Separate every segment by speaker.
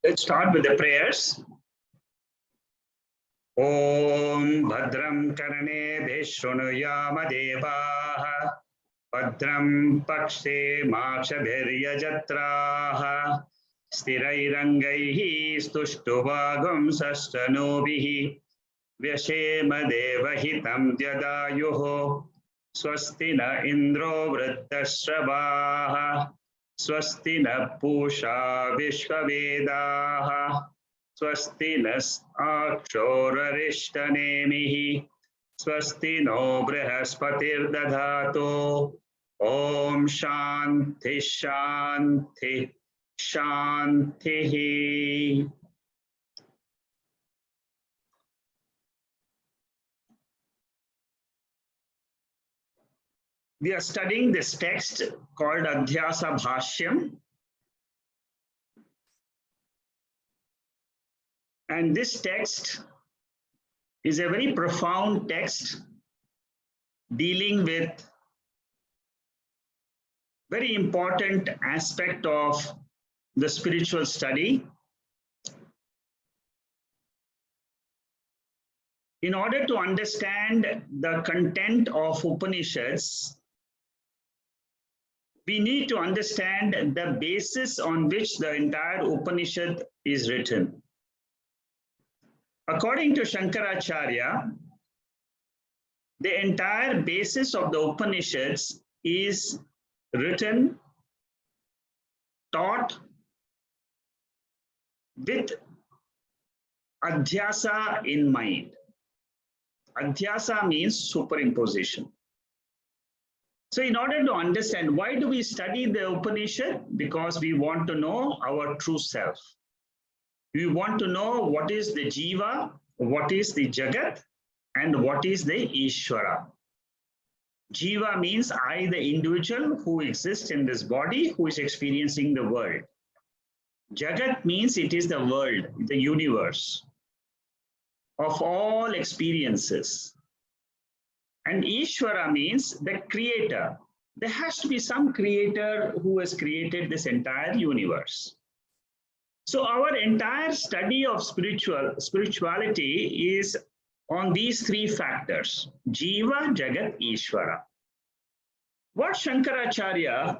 Speaker 1: Let's start with the prayers. Om Bhadram Karane Shrunuyama Devaha Bhadram Pakshe Makshabhirya Jatraha Stirairangaihi Stuštuvagam Sastanobihi Vyashema Devahitam Dyadayuho Swasti na Indro Vrittashravaha Swasti na Pusha Vishvavedaha Swasti nas akshorarishtanemihi Swasti no Brihaspatir Dadhato Om Shanti Shanti Shanti. We are studying this text called Adhyasa Bashyam. And this text is a very profound text dealing with very important aspect of the spiritual study. In order to understand the content of Upanishads, we need to understand the basis on which the entire Upanishad is written. According to Shankaracharya, the entire basis of the Upanishads is written, taught with Adhyasa in mind. Adhyasa means superimposition. So in order to understand, why do we study the Upanishad? Because we want to know our true self. We want to know what is the Jiva, what is the Jagat, and what is the Ishvara. Jiva means I, the individual who exists in this body, who is experiencing the world. Jagat means it is the world, the universe of all experiences. And Ishvara means the creator. There has to be some creator who has created this entire universe. So our entire study of spirituality is on these three factors: Jiva, Jagat, Ishvara. What Shankaracharya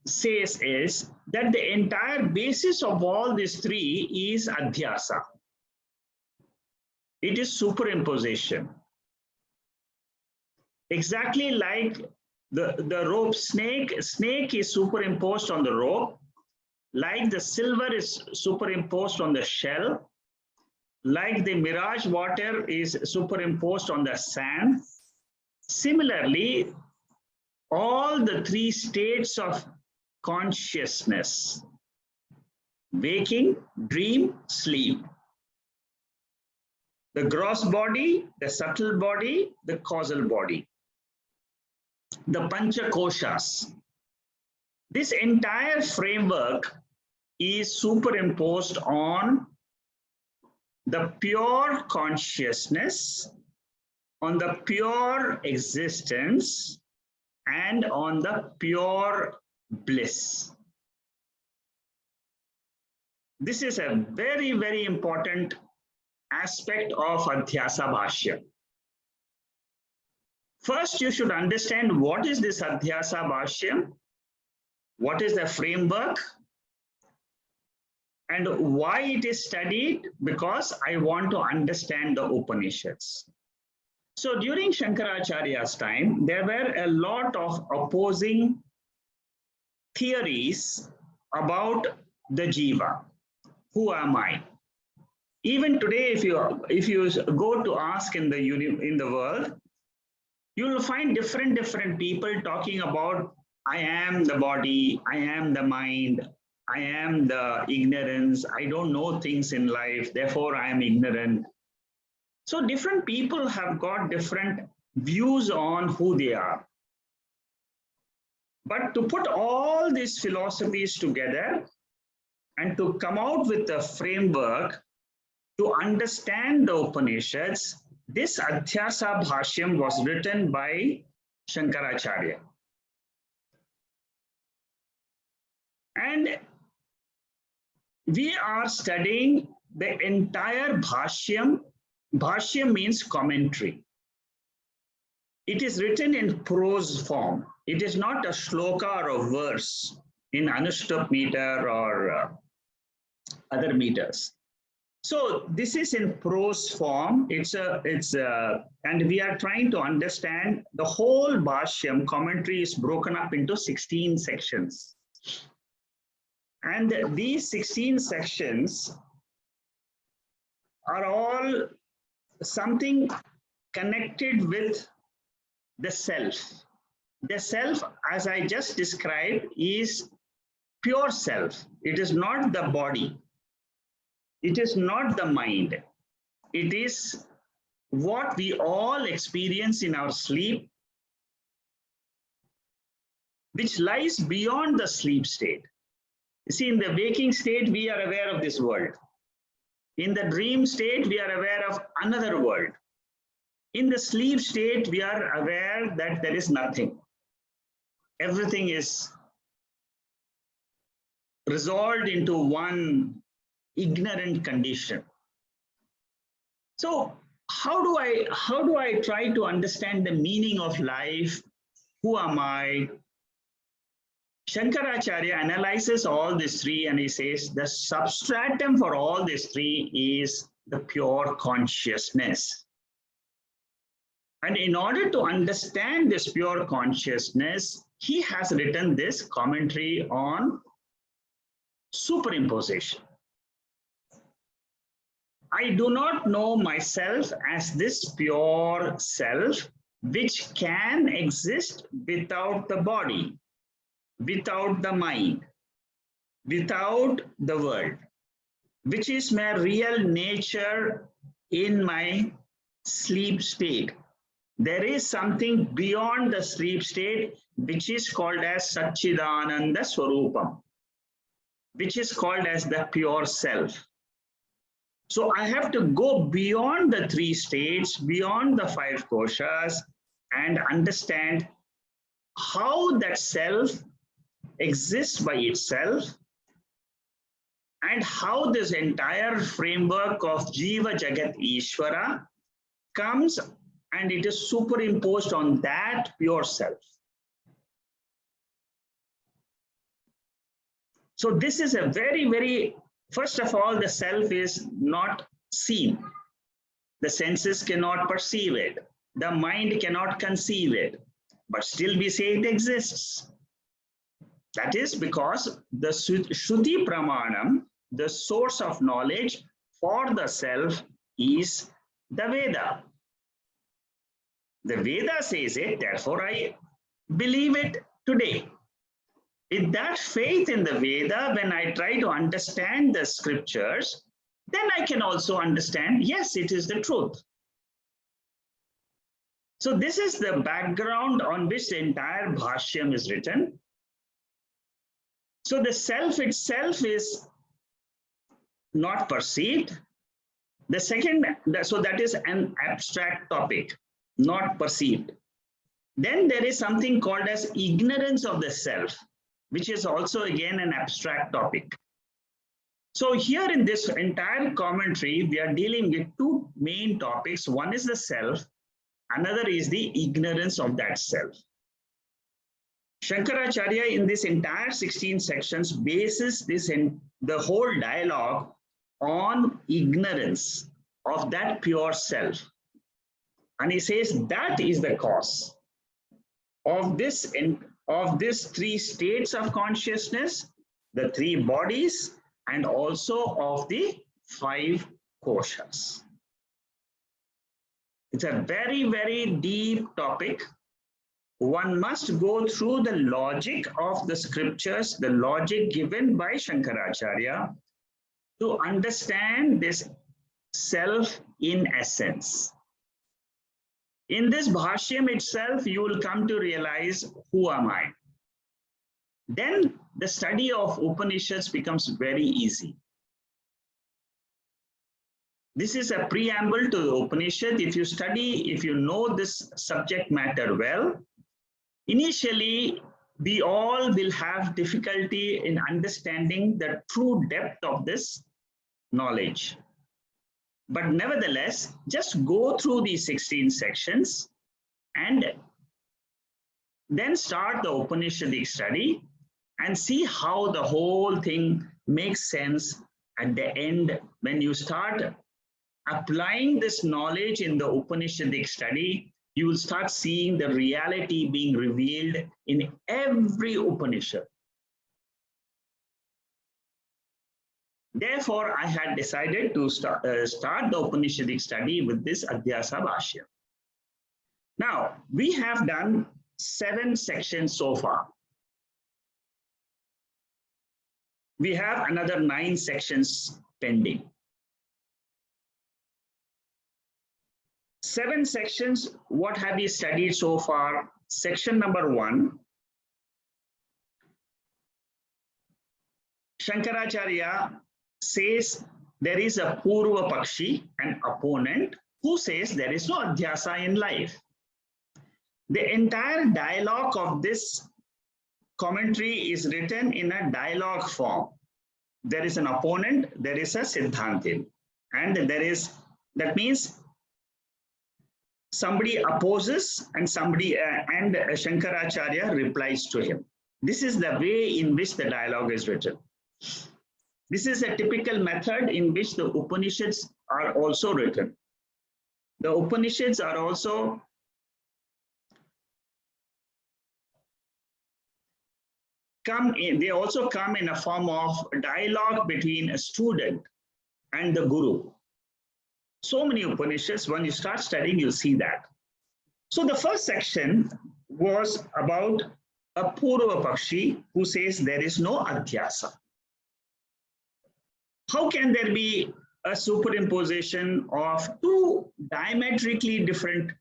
Speaker 1: says is that the entire basis of all these three is Adhyasa. It is superimposition. Exactly like the rope snake is superimposed on the rope, like the silver is superimposed on the shell, like the mirage water is superimposed on the sand. Similarly, all the three states of consciousness, waking, dream, sleep, the gross body, the subtle body, the causal body, the Pancha Koshas. This entire framework is superimposed on the pure consciousness, on the pure existence, and on the pure bliss. This is a very, very important aspect of Adhyasa Bashyam. First, you should understand what is this Adhyasa Bashyam, what is the framework, and why it is studied, because I want to understand the Upanishads. So during Shankaracharya's time, there were a lot of opposing theories about the Jiva. Who am I? Even today, if you go to ask in the world, you will find different people talking about I am the body, I am the mind, I am the ignorance, I don't know things in life, therefore I am ignorant. So different people have got different views on who they are. But to put all these philosophies together and to come out with a framework to understand the Upanishads, this Adhyasa Bashyam was written by Shankaracharya. And we are studying the entire Bhashyam. Bhashyam means commentary. It is written in prose form. It is not a shloka or a verse in Anushtup meter or other meters. So this is in prose form. And we are trying to understand the whole Bhashyam. Commentary is broken up into 16 sections. And these 16 sections are all something connected with the self. The self, as I just described, is pure self. It is not the body. It is not the mind. It is what we all experience in our sleep, which lies beyond the sleep state. You see, in the waking state, we are aware of this world. In the dream state, we are aware of another world. In the sleep state, we are aware that there is nothing. Everything is resolved into one ignorant condition. So how do I try to understand the meaning of life? Who am I? Shankaracharya analyzes all these three and he says the substratum for all these three is the pure consciousness. And in order to understand this pure consciousness, he has written this commentary on superimposition. I do not know myself as this pure self, which can exist without the body, without the mind, without the world, which is my real nature in my sleep state. There is something beyond the sleep state, which is called as Satchidananda Swarupam, which is called as the pure self. So I have to go beyond the three states, beyond the five koshas, and understand how that self exists by itself and how this entire framework of Jiva Jagat Ishvara comes and it is superimposed on that pure self. So this is a very, first of all, the self is not seen. The senses cannot perceive it. The mind cannot conceive it, but still we say it exists. That is because the Shruti Pramanam, the source of knowledge for the self, is the Veda. The Veda says it, therefore I believe it today. With that faith in the Veda, when I try to understand the scriptures, then I can also understand, yes, it is the truth. So this is the background on which the entire Bhashyam is written. So the self itself is not perceived. The second, so that is an abstract topic, not perceived. Then there is something called as ignorance of the self, which is also again an abstract topic. So here in this entire commentary, we are dealing with two main topics. One is the self, another is the ignorance of that self. Shankaracharya in this entire 16 sections bases this in the whole dialogue on ignorance of that pure self. And he says that is the cause of these three states of consciousness, the three bodies, and also of the five koshas. It's a very deep topic. One must go through the logic of the scriptures, the logic given by Shankaracharya, to understand this self in essence. In this Bhashyam itself, you will come to realize, who am I? Then the study of Upanishads becomes very easy. This is a preamble to the Upanishad. If you study, if you know this subject matter well, initially we all will have difficulty in understanding the true depth of this knowledge. But nevertheless, just go through these 16 sections and then start the Upanishadic study and see how the whole thing makes sense at the end when you start applying this knowledge in the Upanishadic study. You will start seeing the reality being revealed in every Upanishad. Therefore, I had decided to start the Upanishadic study with this Adhyasa Bashyam. Now, we have done 7 sections so far. We have another 9 sections pending. 7 sections, what have we studied so far? Section number 1, Shankaracharya says there is a Purva Pakshi, an opponent, who says there is no Adhyasa in life. The entire dialogue of this commentary is written in a dialogue form. There is an opponent, there is a Siddhantin, and that means somebody opposes and and Shankaracharya replies to him. This is the way in which the dialogue is written. This is a typical method in which the Upanishads are also written. The Upanishads are also come in a form of dialogue between a student and the guru. So many Upanishads, when you start studying, you'll see that. So the first section was about a Purva Pakshi who says there is no Adhyasa. How can there be a superimposition of 2 diametrically different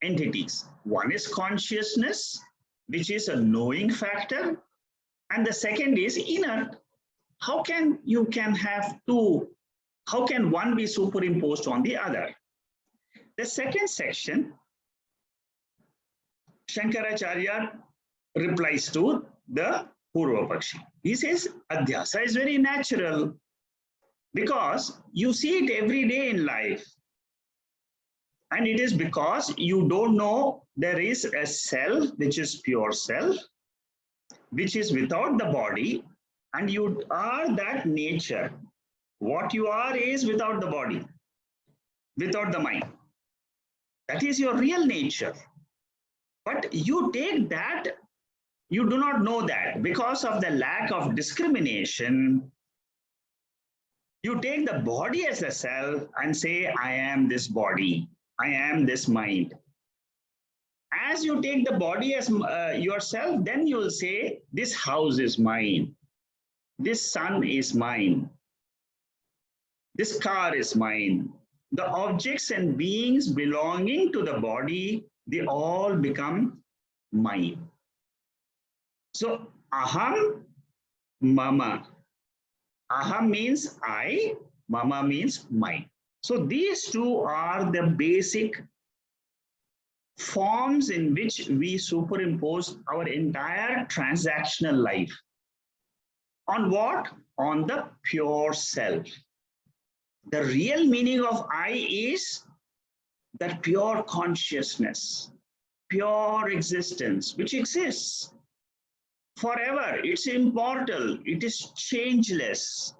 Speaker 1: entities? One is consciousness, which is a knowing factor, and the second is inert. How can have 2? How can one be superimposed on the other? The second section, Shankaracharya replies to the Purva Pakshi. He says, Adhyasa is very natural because you see it every day in life. And it is because you don't know there is a self, which is pure self, which is without the body, and you are that nature. What you are is without the body, without the mind. That is your real nature. But you take that, you do not know that because of the lack of discrimination. You take the body as a self and say, I am this body, I am this mind. As you take the body as yourself, then you will say, this house is mine, this son is mine, this car is mine. The objects and beings belonging to the body, they all become mine. So, aham, mama. Aham means I, mama means mine. So these 2 are the basic forms in which we superimpose our entire transactional life. On what? On the pure self. The real meaning of I is that pure consciousness, pure existence, which exists forever. It's immortal. It is changeless.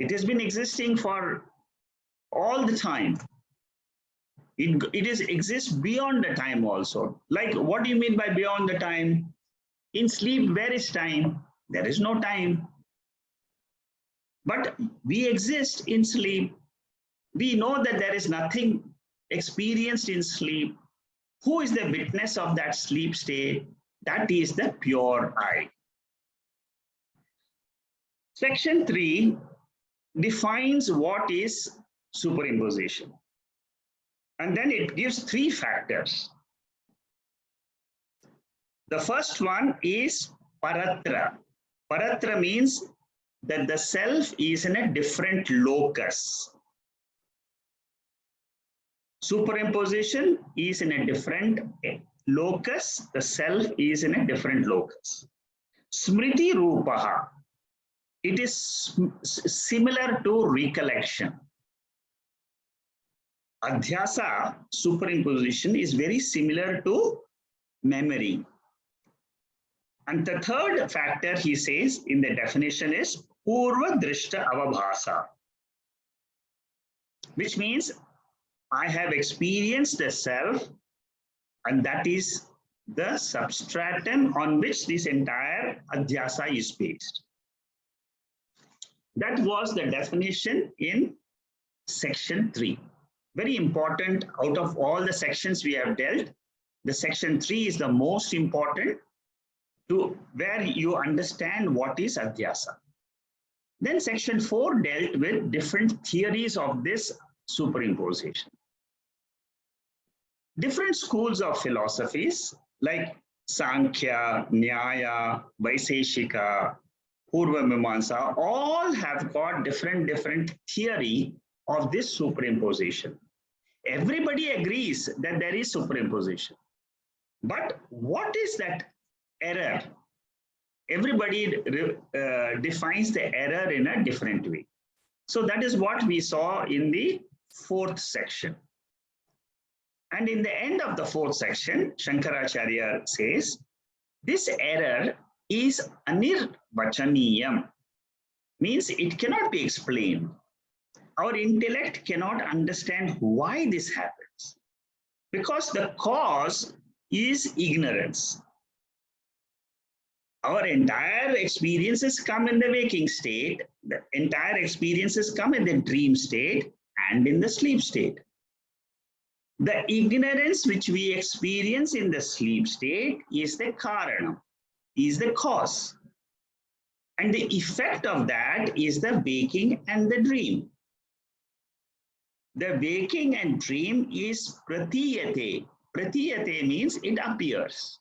Speaker 1: It has been existing for all the time. It exists beyond the time also. Like, what do you mean by beyond the time? In sleep, where is time? There is no time. But we exist in sleep. We know that there is nothing experienced in sleep. Who is the witness of that sleep state? That is the pure I. Section 3 defines what is superimposition. And then it gives 3 factors. The first one is paratra. Paratra means that the self is in a different locus. Superimposition is in a different locus, the self is in a different locus. Smriti Rupaha, it is similar to recollection. Adhyasa, superimposition, is very similar to memory. And the third factor he says in the definition is Purva Drishta Avabhasa, which means I have experienced the self, and that is the substratum on which this entire Adhyasa is based. That was the definition in section 3. Very important. Out of all the sections we have dealt, the section 3 is the most important, to where you understand what is Adhyasa. Then section 4 dealt with different theories of this superimposition. Different schools of philosophies like Sankhya, Nyaya, Vaiseshika, Purva Mimamsa, all have got different theory of this superimposition. Everybody agrees that there is superimposition. But what is that error? Everybody defines the error in a different way. So that is what we saw in the 4th section. And in the end of the 4th section, Shankaracharya says, this error is anirvachaniyam, means it cannot be explained. Our intellect cannot understand why this happens, because the cause is ignorance. Our entire experiences come in the waking state, the entire experiences come in the dream state and in the sleep state. The ignorance which we experience in the sleep state is the karanam, is the cause. And the effect of that is the waking and the dream. The waking and dream is pratiyate. Pratiyate means it appears,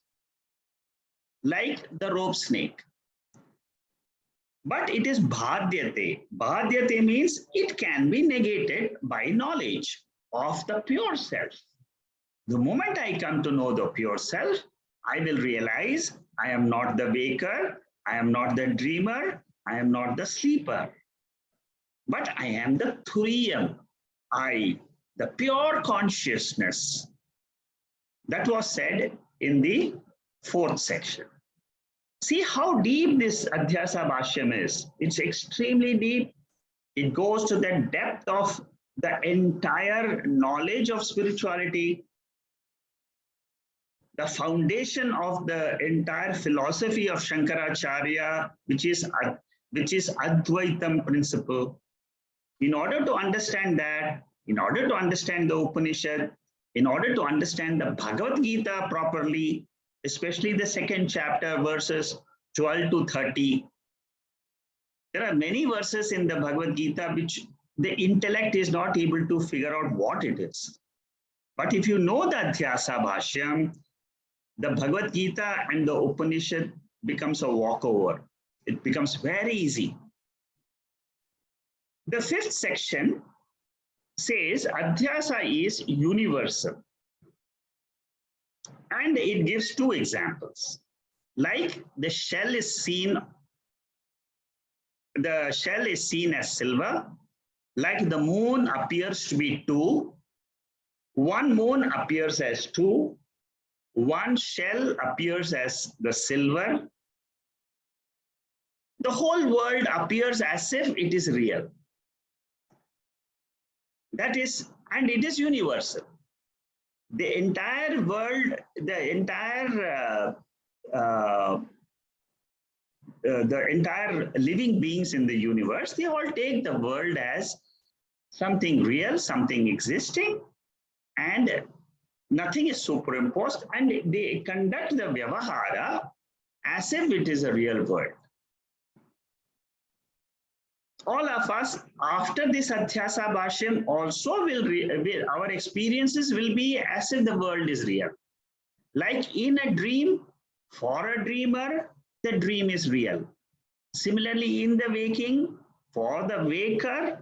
Speaker 1: like the rope snake. But it is bhadyate. Bhadyate means it can be negated by knowledge of the pure self. The moment I come to know the pure self, I will realize I am not the waker, I am not the dreamer, I am not the sleeper, but I am the Turiyam, I, the pure consciousness. That was said in the 4th section. See how deep this Adhyasa Bashyam is. It's extremely deep. It goes to the depth of the entire knowledge of spirituality, the foundation of the entire philosophy of Shankaracharya, which is Advaitam principle. In order to understand that, in order to understand the Upanishad, in order to understand the Bhagavad Gita properly, especially the 2nd chapter, verses 12 to 30, there are many verses in the Bhagavad Gita which the intellect is not able to figure out what it is. But if you know the Adhyasa Bashyam, the Bhagavad Gita and the Upanishad becomes a walkover. It becomes very easy. The 5th section says Adhyasa is universal. And it gives 2 examples. Like the shell is seen as silver, like the moon appears to be 2, one moon appears as 2, one shell appears as the silver. The whole world appears as if it is real. That is, and it is universal. The entire world, the entire living beings in the universe, they all take the world as something real, something existing, and nothing is superimposed, and they conduct the vyavahara as if it is a real world. All of us, after this Adhyasa Bashyam, also our experiences will be as if the world is real. Like in a dream, for a dreamer, the dream is real. Similarly, in the waking, for the waker,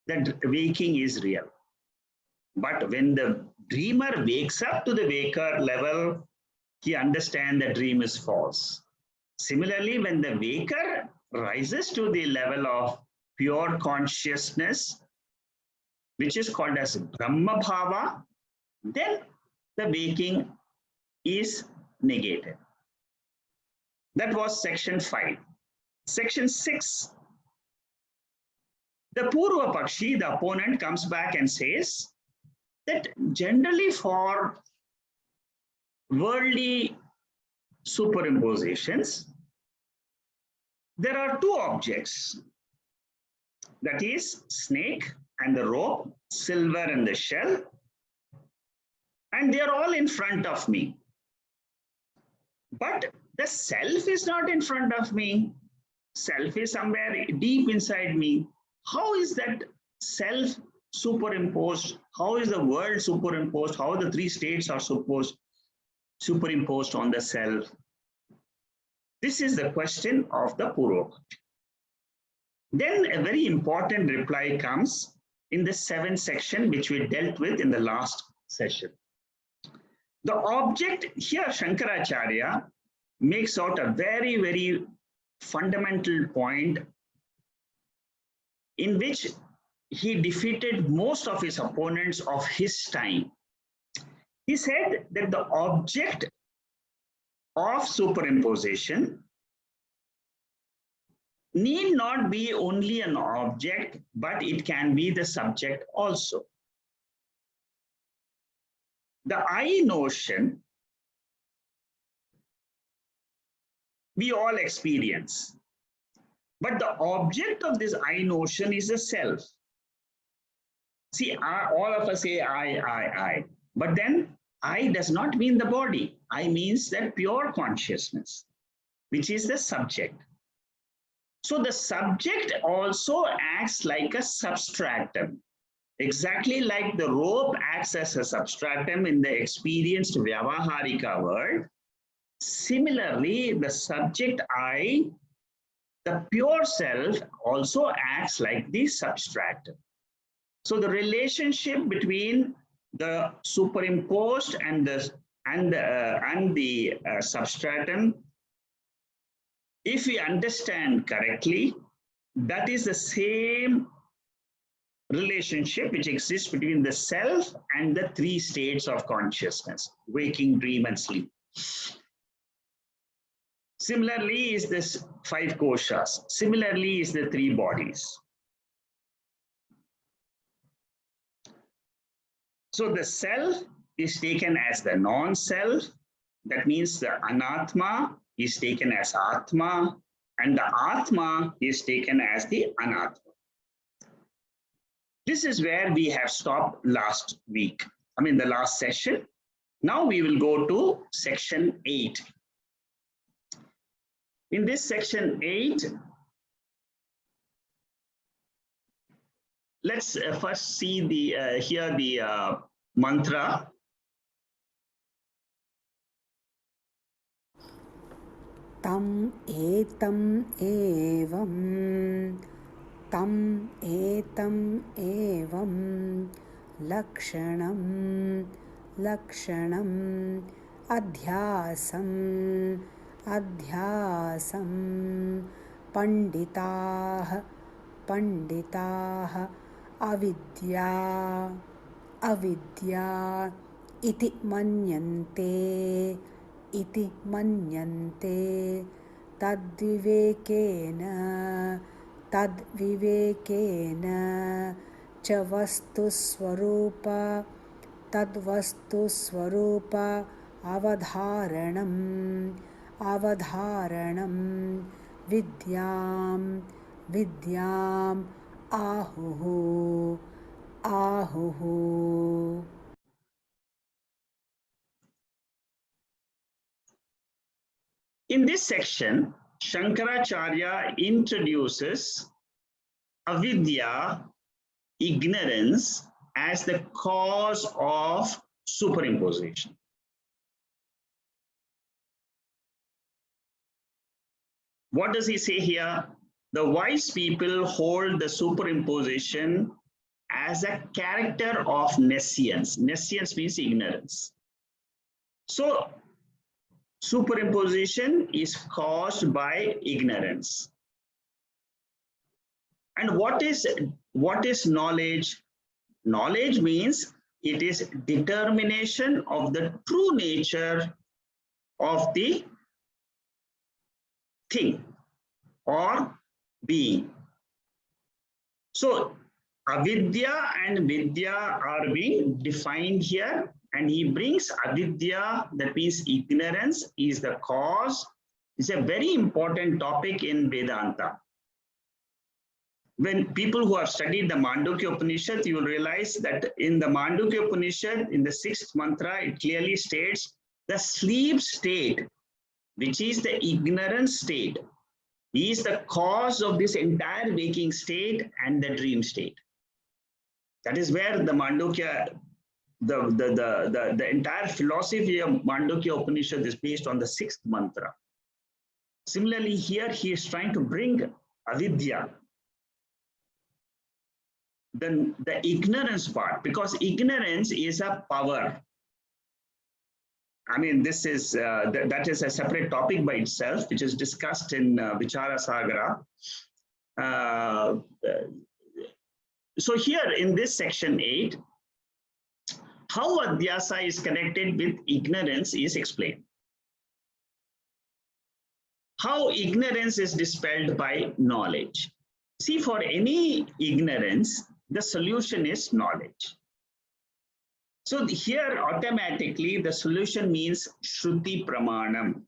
Speaker 1: the waking is real. But when the dreamer wakes up to the waker level, he understands the dream is false. Similarly, when the waker rises to the level of pure consciousness, which is called as Brahma Bhava, then the waking is negated. That was section 5. Section 6. The Purva Pakshi, the opponent, comes back and says that generally for worldly superimpositions, there are two objects, that is snake and the rope, silver and the shell, and they are all in front of me. But the self is not in front of me. Self is somewhere deep inside me. How is that self superimposed? How is the world superimposed? How the three states are superimposed on the self? This is the question of the Purva. Then a very important reply comes in the 7th section, which we dealt with in the last session. The object here, Shankaracharya makes out a very, very fundamental point in which he defeated most of his opponents of his time. He said that the object of superimposition need not be only an object, but it can be the subject also. The I notion we all experience, but the object of this I notion is the self. See, all of us say I, but then I does not mean the body. I means that pure consciousness, which is the subject. So the subject also acts like a substratum, exactly like the rope acts as a substratum in the experienced Vyavaharika world. Similarly, the subject I, the pure self, also acts like the substratum. So the relationship between the superimposed and the substratum, if we understand correctly, that is the same relationship which exists between the self and the three states of consciousness, waking, dream, and sleep. Similarly is this 5 koshas. Similarly is the 3 bodies. So the self is taken as the non-self. That means the anatma is taken as atma, and the atma is taken as the anatma. This is where we have stopped last week. The last session. Now we will go to section 8. In this section 8, let's first see hear the mantra.
Speaker 2: Tam etam evam, tam etam evam, lakshanam, lakshanam, adhyasam, adhyasam, panditah, panditah, avidya, avidya, iti manyante, iti manyante, tadvivekena, tadvivekena, cha vastu swarupa, tadvastu swarupa, avadharanam, avadharanam, vidyam, vidyam, ahuhu, ahuhu.
Speaker 1: In this section, Shankaracharya introduces avidya, ignorance, as the cause of superimposition. What does he say here? The wise people hold the superimposition as a character of nescience. Nescience means ignorance. So Superimposition is caused by ignorance. And what is knowledge? Knowledge means it is determination of the true nature of the thing or being. So avidya and vidya are being defined here, and he brings avidya, that means ignorance is the cause. It's a very important topic in Vedanta. When people who have studied the Mandukya Upanishad, you will realize that in the Mandukya Upanishad, in the 6th mantra, it clearly states the sleep state, which is the ignorant state, is the cause of this entire waking state and the dream state. That is where the Mandukya, the entire philosophy of Mandukya Upanishad is based on the 6th mantra. Similarly, here he is trying to bring avidya, then the ignorance part, because ignorance is a power. I mean, this is that is a separate topic by itself, which is discussed in Vichara Sagara. So here in this section 8, how Adhyasa is connected with ignorance is explained. How ignorance is dispelled by knowledge. See, for any ignorance, the solution is knowledge. So here automatically the solution means Shruti Pramanam.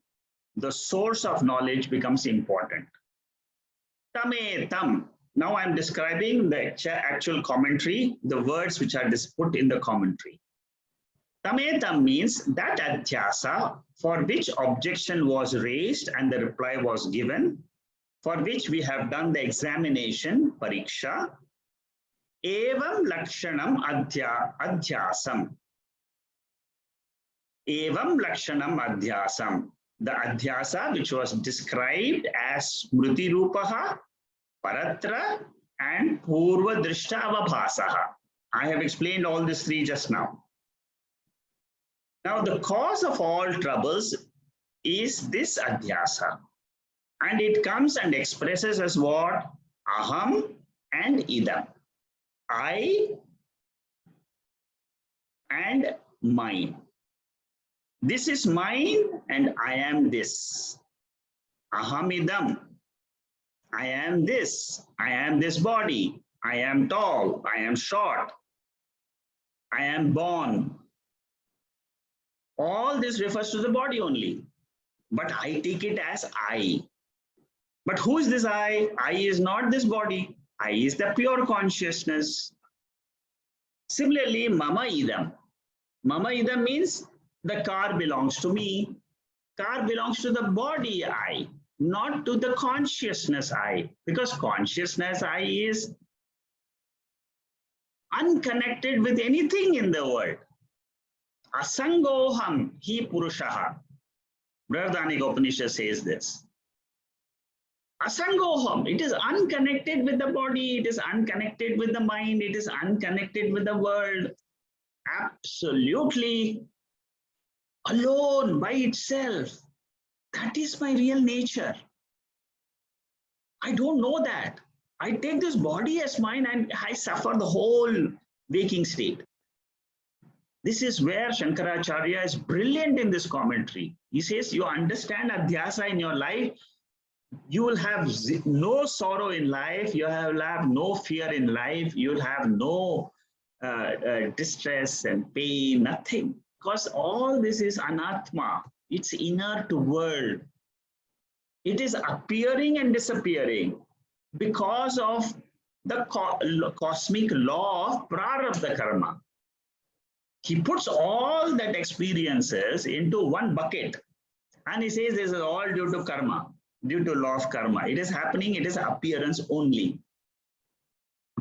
Speaker 1: The source of knowledge becomes important. Tametam. Now I'm describing the actual commentary, the words which are put in the commentary. Tametam means that Adhyasa for which objection was raised and the reply was given, for which we have done the examination, pariksha, evam lakshanam adhyasam. Evam lakshanam adhyasam. The adhyasa which was described as smriti rupaha, paratra, and purva drishta avabhasaha. I have explained all these three just now. Now the cause of all troubles is this adhyasa. And it comes and expresses as what? Aham and idam. I and mine. This is mine and I am this. Aham idam. I am this. I am this body. I am tall. I am short. I am born. All this refers to the body only. But I take it as I. But who is this I? I is not this body. I is the pure consciousness. Similarly, mama idam. Mama idam means the car belongs to me. Car belongs to the body I, not to the consciousness I, because consciousness I is unconnected with anything in the world. Asangoham hi purushaha. Brihadaranyaka Upanishad says this. Asangoham, it is unconnected with the body, it is unconnected with the mind, it is unconnected with the world. Absolutely alone by itself. That is my real nature. I don't know that. I take this body as mine and I suffer the whole waking state. This is where Shankaracharya is brilliant in this commentary. He says, you understand Adhyasa in your life, you will have no sorrow in life, you will have no fear in life, you will have no distress and pain, nothing. Because all this is anatma, it's inner to world. It is appearing and disappearing because of the cosmic law of prarabdha karma. He puts all that experiences into one bucket and he says this is all due to karma, due to law of karma. It is happening, it is appearance only.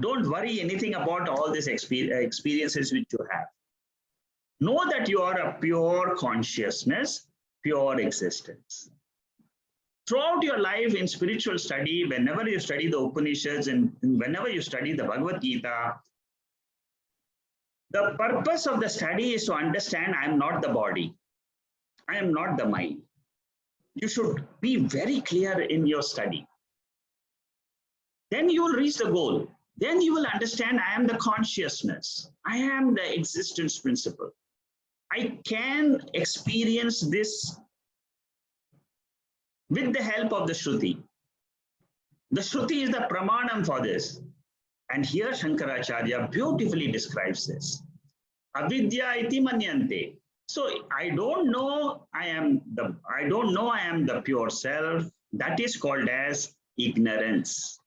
Speaker 1: Don't worry anything about all these experiences which you have. Know that you are a pure consciousness, pure existence. Throughout your life in spiritual study, whenever you study the Upanishads and whenever you study the Bhagavad Gita, the purpose of the study is to understand I am not the body. I am not the mind. You should be very clear in your study. Then you will reach the goal. Then you will understand I am the consciousness. I am the existence principle. I can experience this with the help of the Shruti. The Shruti is the pramanam for this. And here Shankaracharya beautifully describes this. Avidya iti manyante. So I don't know I am the pure self. That is called as ignorance.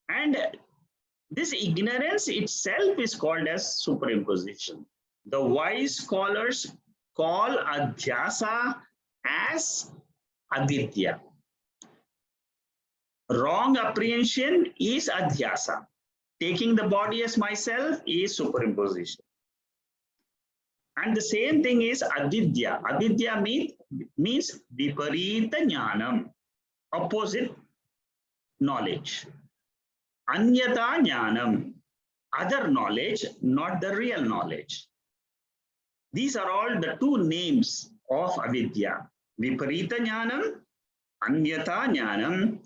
Speaker 1: And this ignorance itself is called as superimposition. The wise scholars call Adhyasa as avidya. Wrong apprehension is Adhyasa. Taking the body as myself is superimposition. And the same thing is avidya. Avidya means viparita jnanam, opposite knowledge. Anyata jnanam, other knowledge, not the real knowledge. These are all the two names of avidya. Viparita jnanam, anyata jnanam,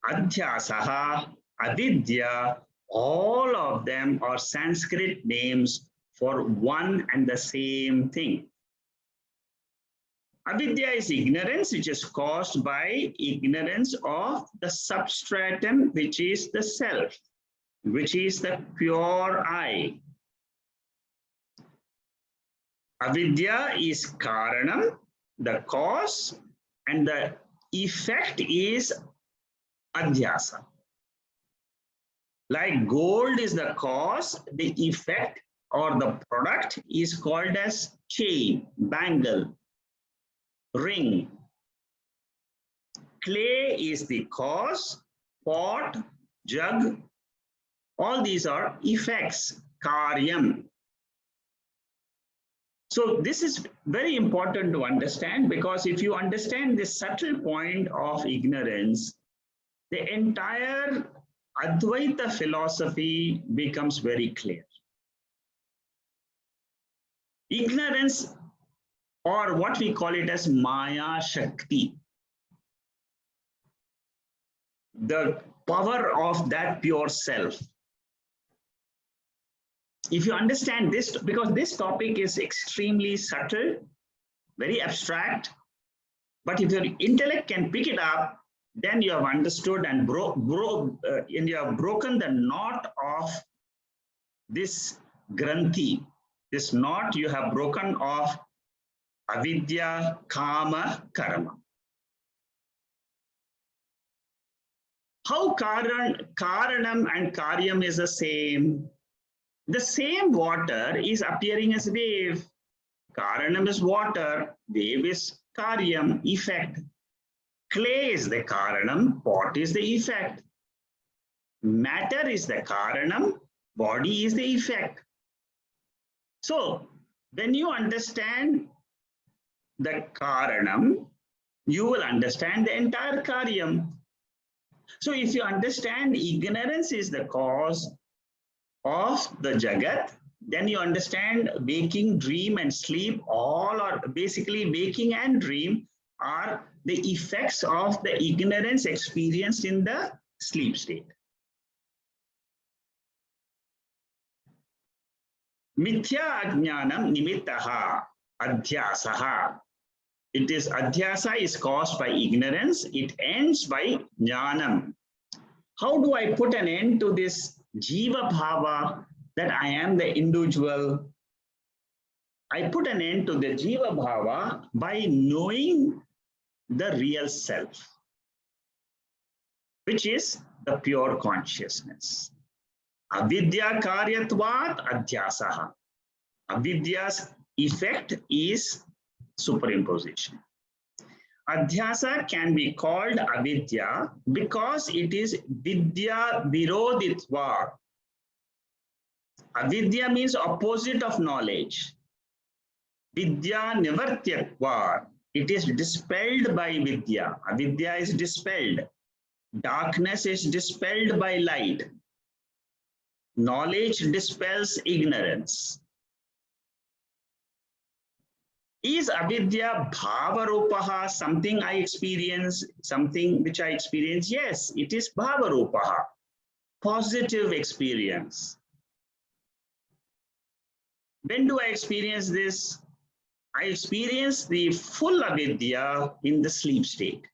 Speaker 1: adhyasaha, avidya, all of them are Sanskrit names for one and the same thing. Avidya is ignorance which is caused by ignorance of the substratum, which is the self, which is the pure I. Avidya is karanam, the cause, and the effect is adhyasa. Like gold is the cause, the effect or the product is called as chain, bangle, ring. Clay is the cause, pot, jug. All these are effects, karyam. So this is very important to understand, because if you understand this subtle point of ignorance, the entire Advaita philosophy becomes very clear. Ignorance, or what we call it as Maya Shakti, the power of that pure self. If you understand this, because this topic is extremely subtle, very abstract, but if your intellect can pick it up, then you have understood and you have broken the knot of this granthi. This knot you have broken of avidya, kama, karma. How karanam and karyam is the same? The same water is appearing as wave. Karanam is water, wave is karyam, effect. Clay is the karanam, pot is the effect. Matter is the karanam, body is the effect. So when you understand the karanam, you will understand the entire karyam. So if you understand ignorance is the cause of the jagat, then you understand waking, dream, and sleep. All are basically waking and dream are the effects of the ignorance experienced in the sleep state. Mithya ajnanam nimittaha adhyasaha. It is adhyasa is caused by ignorance. It ends by jnanam. How do I put an end to this jiva bhava that I am the individual? I put an end to the jiva bhava by knowing the real self, which is the pure consciousness. Avidya karyatvat adhyasaha. Avidya's effect is superimposition. Adhyasa can be called avidya because it is vidya viroditva. Avidya means opposite of knowledge. Vidya nivartyatva. It is dispelled by vidya. Avidya is dispelled. Darkness is dispelled by light. Knowledge dispels ignorance. Is avidya bhavarupaha, something I experience, something which I experience? Yes, it is bhavarupaha, positive experience. When do I experience this? I experience the full avidya in the sleep state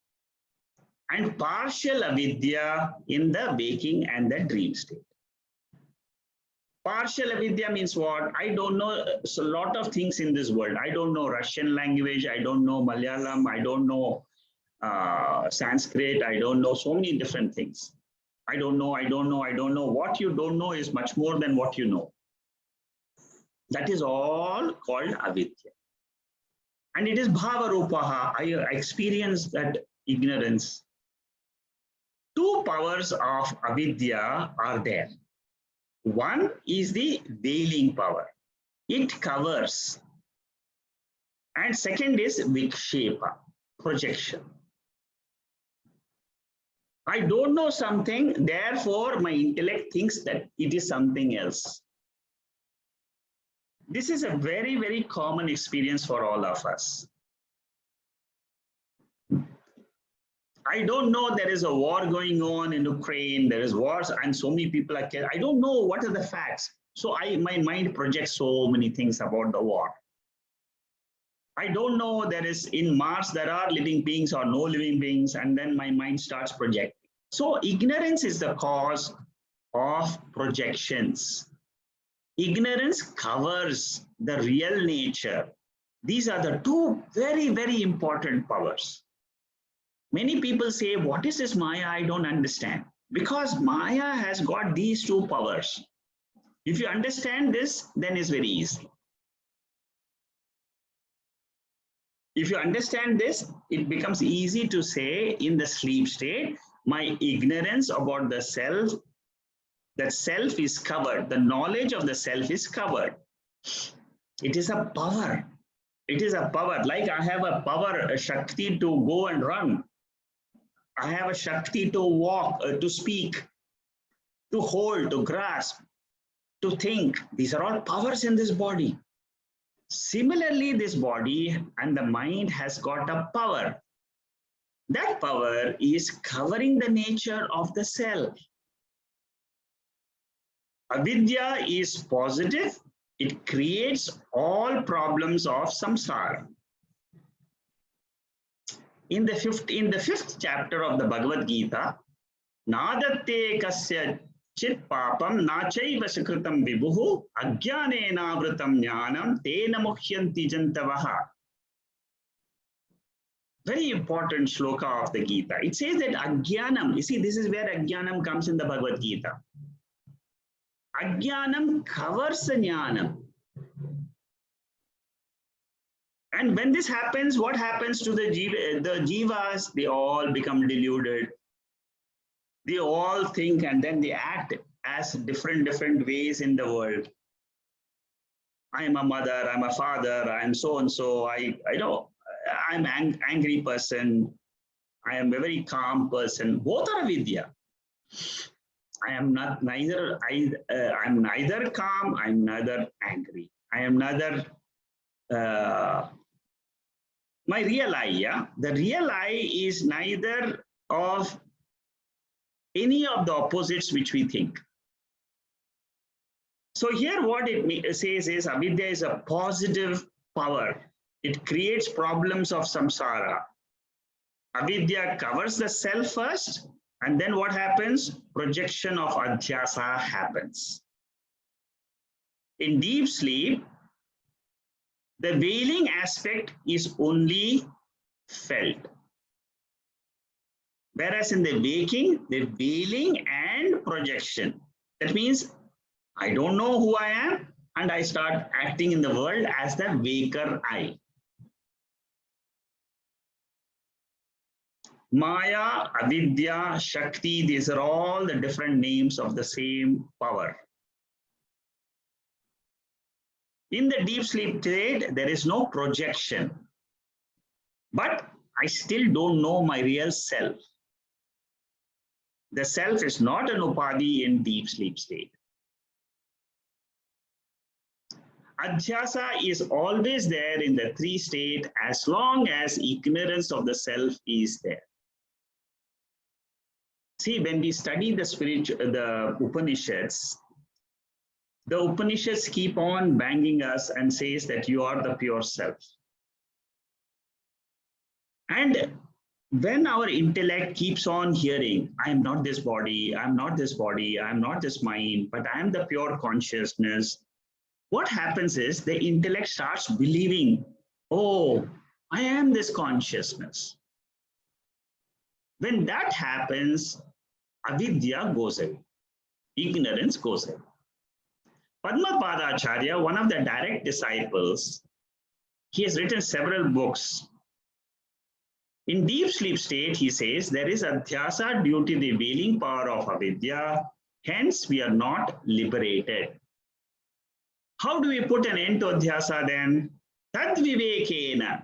Speaker 1: and partial avidya in the waking and the dream state. Partial avidya means what? I don't know a lot of things in this world. I don't know Russian language. I don't know Malayalam. I don't know Sanskrit. I don't know so many different things. I don't know. What you don't know is much more than what you know. That is all called avidya. And it is bhavarupaha. I experience that ignorance. Two powers of avidya are there. One is the veiling power. It covers. And second is vikshepa, projection. I don't know something, therefore my intellect thinks that it is something else. This is a very, very common experience for all of us. I don't know there is a war going on in Ukraine, there is wars and so many people are killed. I don't know what are the facts. So my mind projects so many things about the war. I don't know there is in Mars, there are living beings or no living beings, and then my mind starts projecting. So ignorance is the cause of projections. Ignorance covers the real nature. These are the two very, very important powers. Many people say, what is this Maya? I don't understand. Because Maya has got these two powers. If you understand this, then it's very easy. If you understand this, it becomes easy to say in the sleep state, my ignorance about the self, that self is covered. The knowledge of the self is covered. It is a power. It is a power. Like I have a power, a Shakti to go and run. I have a Shakti to walk, to speak, to hold, to grasp, to think. These are all powers in this body. Similarly, this body and the mind has got a power. That power is covering the nature of the self. Avidya is positive. It creates all problems of samsara. In the fifth chapter of the Bhagavad Gita, Nadatte kasya chit papam nachaiva sukritam vibhuhu ajnanena vratam jnanam tena muhyanti jantavaha. Very important shloka of the Gita. It says that ajnanam, you see, this is where ajnanam comes in the Bhagavad Gita. Ajnanam covers the jnanam. And when this happens, what happens to the jivas? They all become deluded. They all think and then they act as different ways in the world. I am a mother, I'm a father, I'm so and so. I'm an angry person. I am a very calm person. Both are avidya. I am not neither. I'm neither calm. I'm neither angry. I am neither. My real I, yeah, the real I is neither of any of the opposites which we think. So here what it says is avidya is a positive power. It creates problems of samsara. Avidya covers the self first, and then what happens? Projection of adhyasa happens. In deep sleep, the veiling aspect is only felt. Whereas in the waking, the veiling and projection. That means I don't know who I am and I start acting in the world as the waker I. Maya, avidya, shakti, these are all the different names of the same power. In the deep sleep state, there is no projection, but I still don't know my real self. The self is not an upadhi in deep sleep state. Adhyasa is always there in the three state as long as ignorance of the self is there. See, when we study the Upanishads, the Upanishads keep on banging us and says that you are the pure self. And when our intellect keeps on hearing, I am not this body, I am not this body, I am not this mind, but I am the pure consciousness, what happens is the intellect starts believing, oh, I am this consciousness. When that happens, avidya goes away, ignorance goes away. Padmapada Acharya, one of the direct disciples, he has written several books. In deep sleep state, he says, there is adhyasa due to the veiling power of avidya, hence we are not liberated. How do we put an end to adhyasa then? Tad vivekena.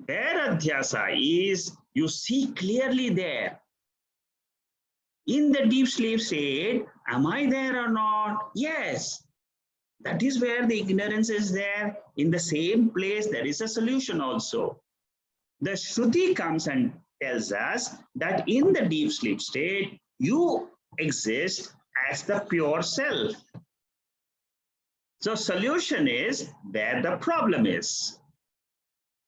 Speaker 1: Where adhyasa is, you see clearly there. In the deep sleep state, am I there or not? Yes. That is where the ignorance is there. In the same place, there is a solution also. The Shruti comes and tells us that in the deep sleep state, you exist as the pure self. So solution is where the problem is.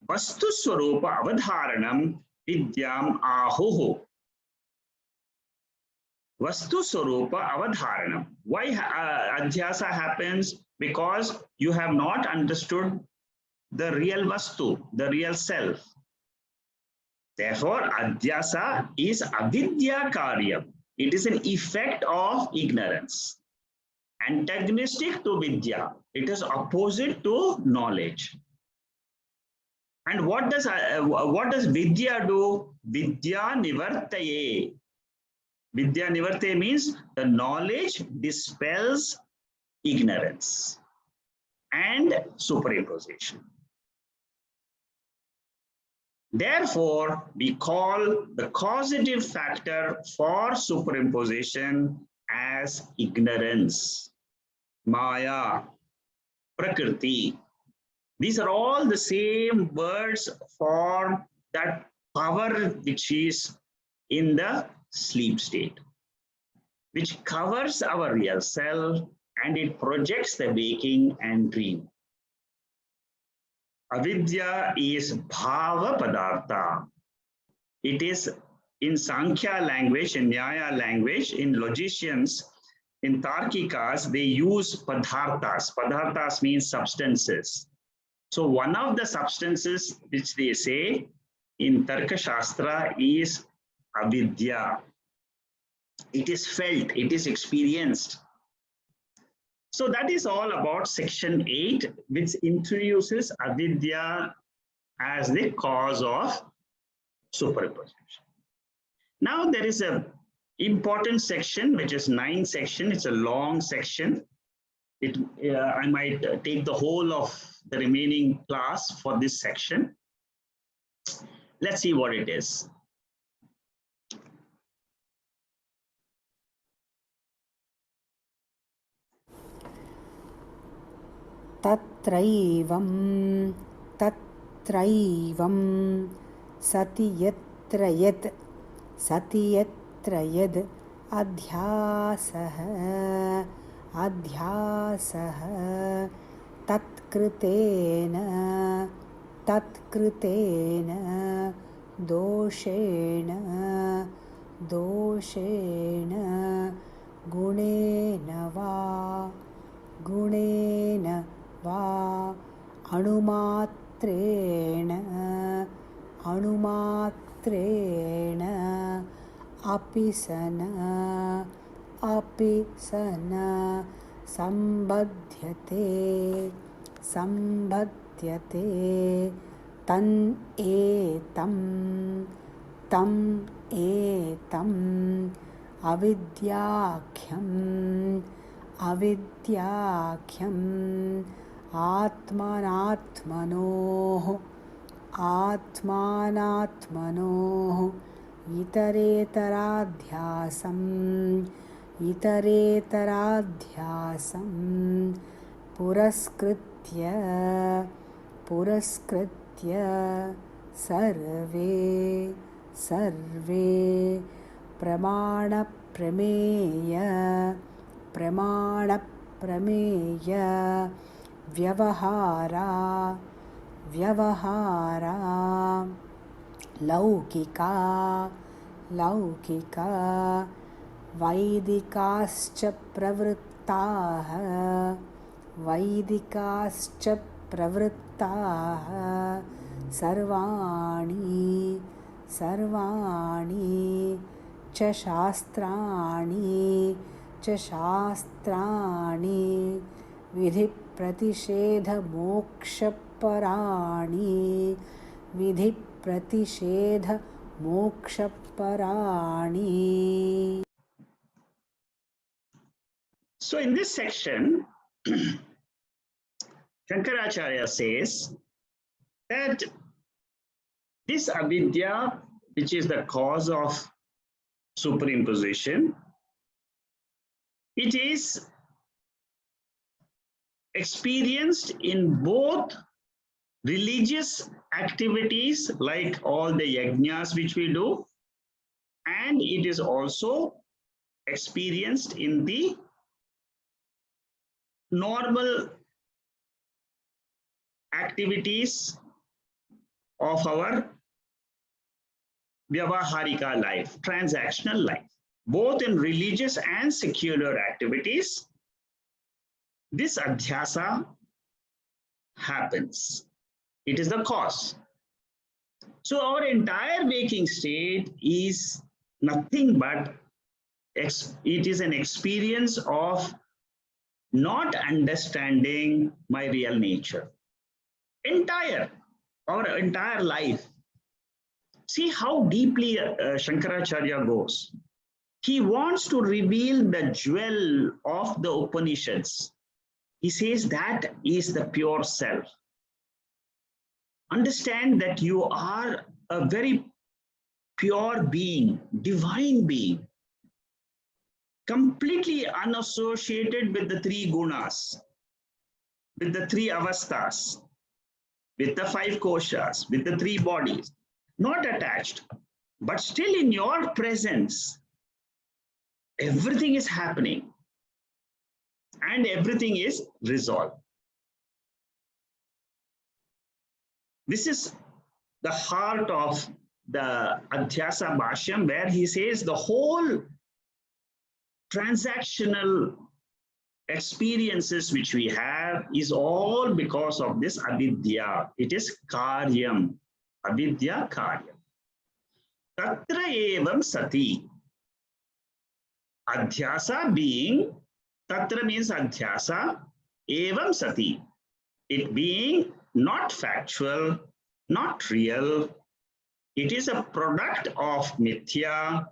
Speaker 1: Vastu Swarupa Avadharanam Vidyam Ahuhu. Vastu Swarupa Avadharanam. Why Adhyasa happens? Because you have not understood the real Vastu, the real self. Therefore, Adhyasa is avidya karyam. It is an effect of ignorance. Antagonistic to vidya. It is opposite to knowledge. And what does vidya do? Vidya nivartaye. Vidya nivartaye means the knowledge dispels ignorance and superimposition. Therefore, we call the causative factor for superimposition as ignorance, Maya, Prakriti. These are all the same words for that power which is in the sleep state, which covers our real self and it projects the waking and dream. Avidya is bhava padartha. It is in Sankhya language, in Nyaya language, in logicians, in Tarkikas, they use padarthas. Padarthas means substances. So one of the substances which they say in Tarka Shastra is avidya. It is felt, it is experienced. So that is all about section 8, which introduces avidya as the cause of superimposition. Now there is an important section, which is 9th section. It's a long section. I might take the whole of the remaining class for this section. Let's see what it is.
Speaker 2: Tatraivam sati yatra yad adhyasah tatkritena doshena gunena va anumatrena apisana sambadhyate tam etam avidyakhyam atmanatmanoh iteretaraadhyasam इतरेतराध्यासं पुरस्कृत्य सर्वे सर्वे प्रमाणप्रमेय व्यवहारा लौकिका वैदिकाश्च प्रवृत्ताः सर्वाणि च शास्त्राणि विधिप्रतिषेधमोक्षपराणि.
Speaker 1: So in this section, Shankaracharya says that this avidya, which is the cause of superimposition, it is experienced in both religious activities like all the yajnas which we do, and it is also experienced in the normal activities of our vyavaharika life, transactional life, both in religious and secular activities. This adhyasa happens. It is the cause. So our entire waking state is nothing but it is an experience of not understanding my real nature. Our entire life. See how deeply Shankaracharya goes. He wants to reveal the jewel of the Upanishads. He says that is the pure self. Understand that you are a very pure being, divine being, completely unassociated with the three gunas, with the three avasthas, with the five koshas, with the three bodies, not attached, but still in your presence, everything is happening and everything is resolved. This is the heart of the Adhyasa Bashyam, where he says the whole transactional experiences which we have is all because of this avidya. It is karyam, avidya karyam. Tatra evam sati. Adhyasa being, tatra means adhyasa, evam sati. It being not factual, not real. It is a product of mithya.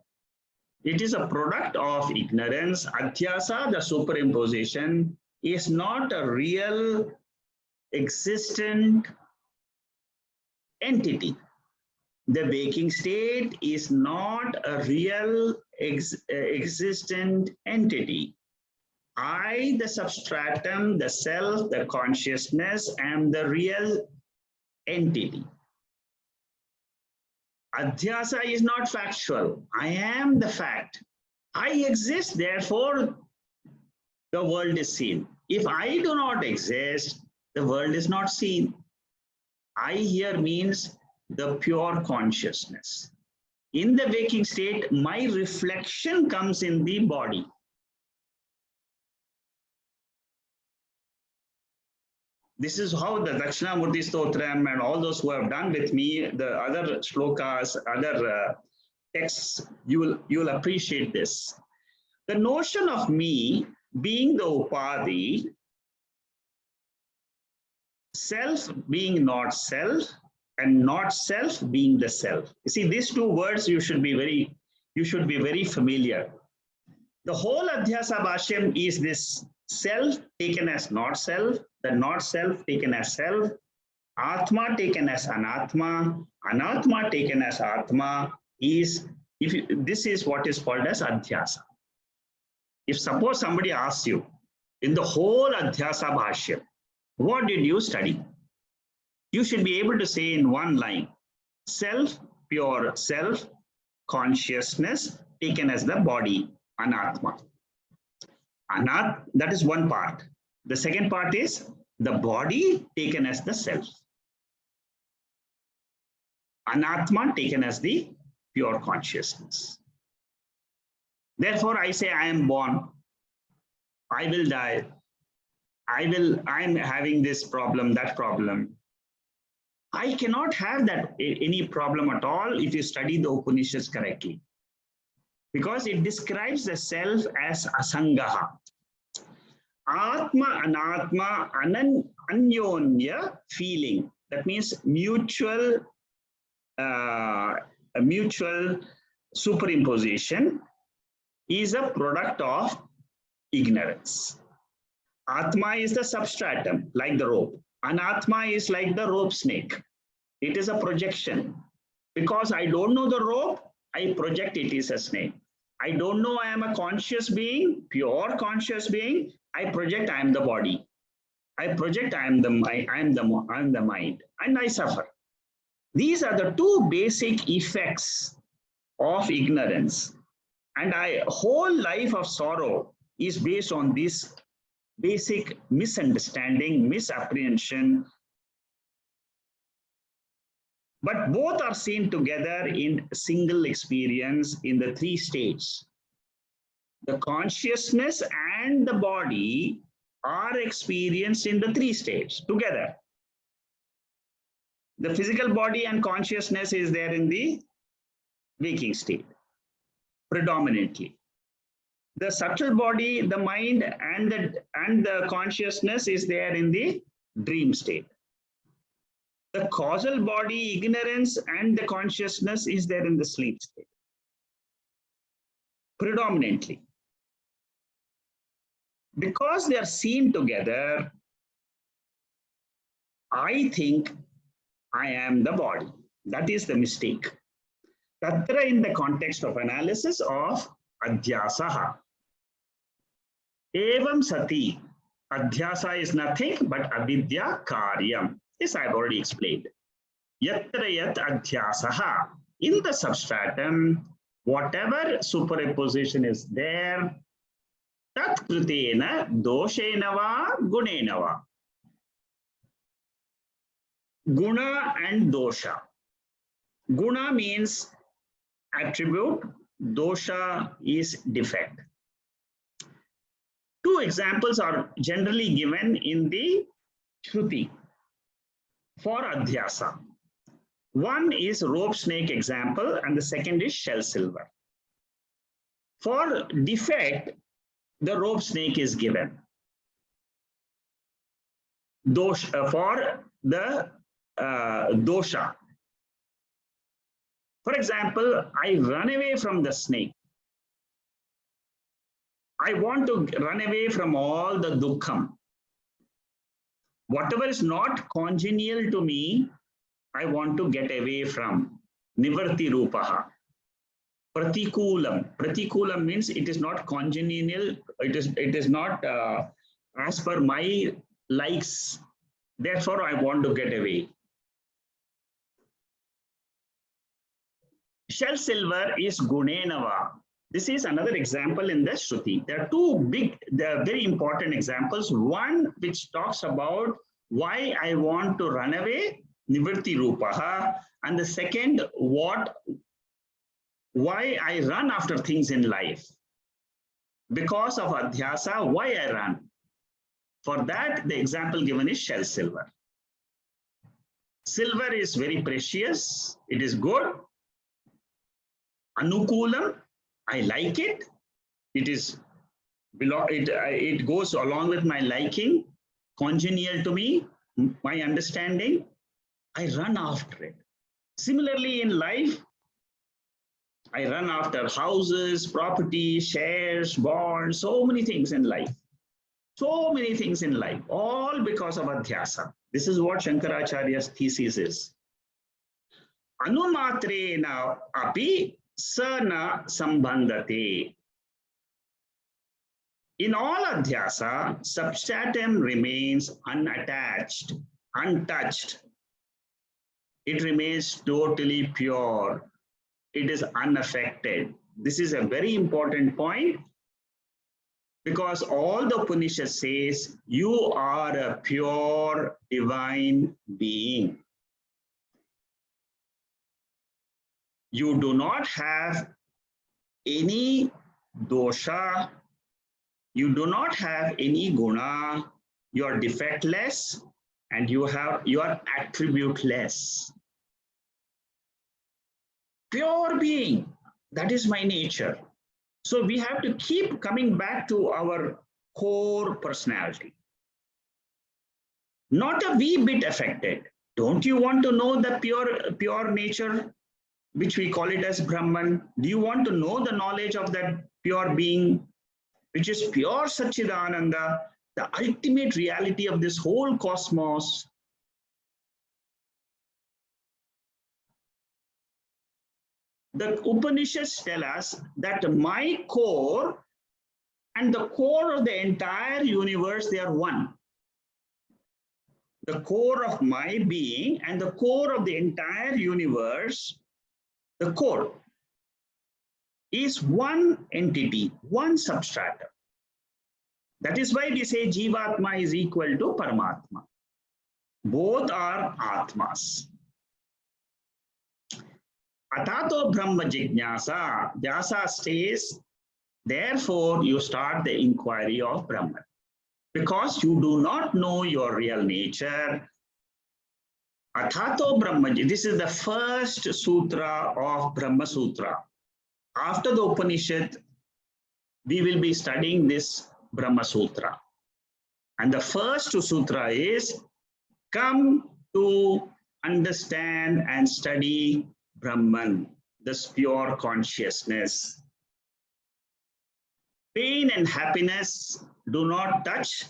Speaker 1: It is a product of ignorance. Adhyasa, the superimposition, is not a real existent entity. The waking state is not a real existent entity. I, the substratum, the self, the consciousness, am the real entity. Adhyasa is not factual. I am the fact. I exist, therefore the world is seen. If I do not exist, the world is not seen. I here means the pure consciousness. In the waking state, my reflection comes in the body. This is how the Dakshinamurti Stotram and all those who have done with me, the other shlokas, other texts, you will appreciate this. The notion of me being the upadhi, self being not self, and not self being the self. You see, these two words you should be very familiar. The whole Adhyasa Bashyam is this self taken as not self, the not self taken as self, Atma taken as Anatma, Anatma taken as Atma is, this is what is called as Adhyasa. If suppose somebody asks you, in the whole Adhyasa Bashyam, what did you study? You should be able to say in one line, self, pure self, consciousness taken as the body, anatma. That is one part. The second part is the body taken as the self. Anatma taken as the pure consciousness. Therefore, I say I am born, I will die, I'm having this problem, that problem. I cannot have that any problem at all if you study the Upanishads correctly. Because it describes the self as asangaha. Atma, anatma, anyonya feeling. That means mutual superimposition is a product of ignorance. Atma is the substratum, like the rope. Anatma is like the rope snake. It is a projection. Because I don't know the rope, I project it is a snake. I don't know I am a conscious being, pure conscious being. I project I am the body. I project I am the mind, and I suffer. These are the two basic effects of ignorance. And whole life of sorrow is based on this basic misunderstanding, misapprehension. But both are seen together in single experience in the three states. The consciousness and the body are experienced in the three states together. The physical body and consciousness is there in the waking state, predominantly. The subtle body, the mind, and the consciousness is there in the dream state. The causal body, ignorance, and the consciousness is there in the sleep state, predominantly. Because they are seen together, I think I am the body. That is the mistake. Tatra in the context of analysis of Adhyasaha. Evam sati. Adhyasa is nothing but avidya karyam. This I have already explained. Yatra yat adhyasaha. In the substratum, whatever superimposition is there, tat krutena doshena va gunena va. Guna and dosha. Guna means attribute, dosha is defect. Two examples are generally given in the Shruti for Adhyasa. One is rope snake example and the second is shell silver. For defect, the rope snake is given. Dosha, for the dosha. For example, I run away from the snake. I want to run away from all the dukkham. Whatever is not congenial to me, I want to get away from. Nivarti rupaha. Pratikulam. Pratikulam means it is not congenial, it is not as per my likes. Therefore, I want to get away. Shell silver is gunenava. This is another example in the Shruti. There are two very important examples. One which talks about why I want to run away, Nivarti rupaha, and the second, why I run after things in life. Because of Adhyasa, why I run. For that, the example given is shell silver. Silver is very precious. It is good. Anukulam, I like it. It goes along with my liking, congenial to me, my understanding. I run after it. Similarly, in life, I run after houses, property, shares, bonds, so many things in life. So many things in life, all because of Adhyasa. This is what Shankaracharya's thesis is. Anumatrena api sana sambandhate. In all adhyasa, substratum remains unattached, untouched. It remains totally pure. It is unaffected. This is a very important point because all the Upanishad says you are a pure divine being. You do not have any dosha, you do not have any guna, you are defectless, and you are attributeless. Pure being, that is my nature. So we have to keep coming back to our core personality. Not a wee bit affected. Don't you want to know the pure nature, which we call it as Brahman? Do you want to know the knowledge of that pure being, which is pure Satchidananda, the ultimate reality of this whole cosmos? The Upanishads tell us that my core and the core of the entire universe, they are one. The core of my being and the core of the entire universe, the core, is one entity, one substratum. That is why we say Jivatma is equal to Paramatma. Both are Atmas. Atato Brahma Jignasa, Vyasa says, therefore you start the inquiry of Brahman. Because you do not know your real nature. Atato Brahma, this is the first sutra of Brahma Sutra. After the Upanishad, we will be studying this Brahma Sutra. And the first sutra is, come to understand and study Brahman, this pure consciousness. Pain and happiness do not touch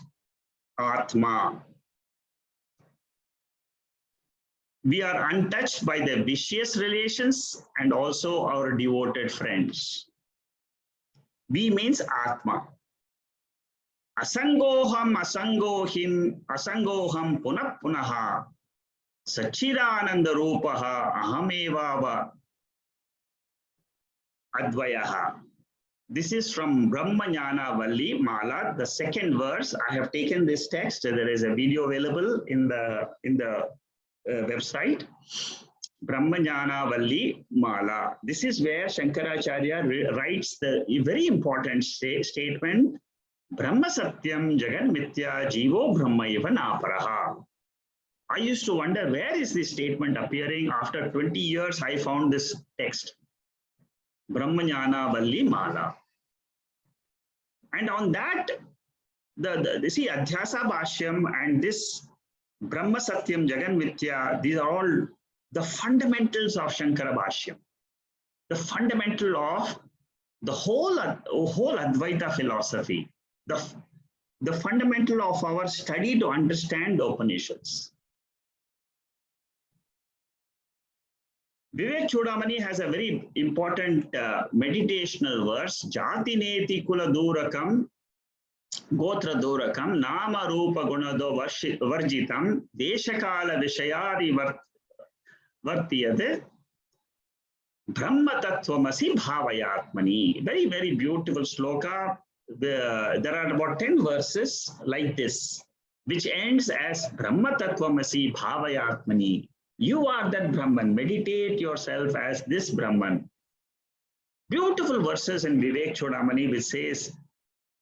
Speaker 1: Atma. We are untouched by the vicious relations and also our devoted friends. We means Atma. Asangoham asangoham punah punaha Sachidananda Rupaha Ahamevava Advayaha. This is from Brahmajnana Valli Mala, the second verse. I have taken this text. There is a video available in the website. Brahmajnana Valli Mala. This is where Shankaracharya writes the very important statement. Brahma Satyam Jagan Mithya Jivo Brahma Eva Naparaha. I used to wonder, where is this statement appearing? After 20 years, I found this text. Brahmajnana Valli Mala. And on that, see, Adhyasa Bashyam and this Brahma Satyam Jagan Mithya, these are all the fundamentals of Shankara Bashyam. The fundamental of the whole Advaita philosophy. The fundamental of our study to understand the Upanishads. Vivek Chudamani has a very important meditational verse. Jati neti kula durakam, gotra durakam, nama rupa gunado varjitam, deshakala vishayadi vartiyate, brahma tattvamasi bhavayatmani. Very, very beautiful sloka. There are about 10 verses like this, which ends as Brahma tattvamasi bhavayatmani. You are that Brahman. Meditate yourself as this Brahman. Beautiful verses in Vivek Chudamani which says,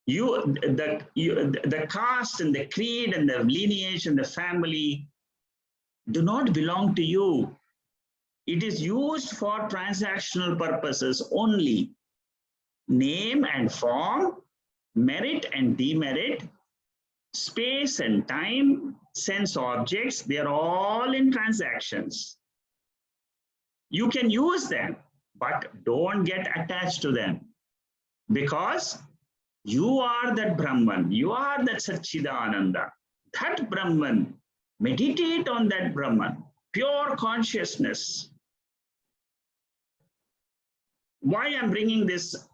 Speaker 1: the caste and the creed and the lineage and the family do not belong to you. It is used for transactional purposes only. Name and form, merit and demerit, space and time, sense objects, they are all in transactions. You can use them, but don't get attached to them because you are that Brahman, you are that Satchidananda. That Brahman, meditate on that Brahman, pure consciousness. Why I'm bringing this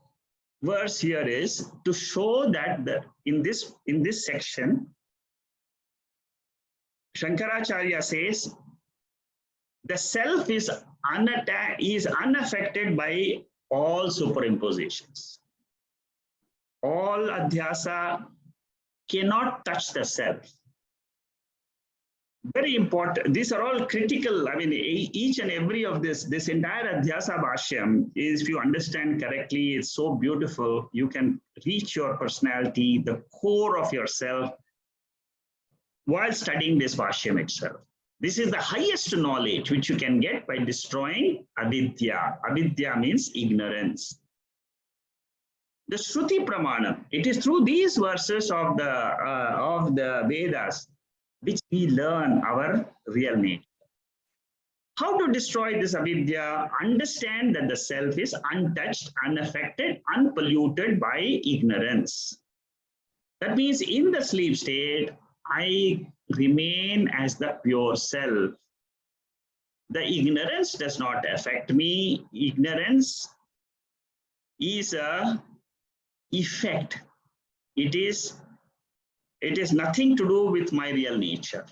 Speaker 1: verse here is to show that in this section, Shankaracharya says the self is unaffected by all superimpositions. All adhyasa cannot touch the self. Very important. These are all critical. I mean, each and every of this entire Adhyasa Bashyam is, if you understand correctly, it's so beautiful. You can reach your personality, the core of yourself, while studying this Bashyam itself. This is the highest knowledge which you can get by destroying avidya. Avidya means ignorance. The Shruti Pramanam, it is through these verses of the Vedas which we learn our real nature. How to destroy this avidya? Understand that the self is untouched, unaffected, unpolluted by ignorance. That means in the sleep state, I remain as the pure self. The ignorance does not affect me. Ignorance is a effect. It is nothing to do with my real nature.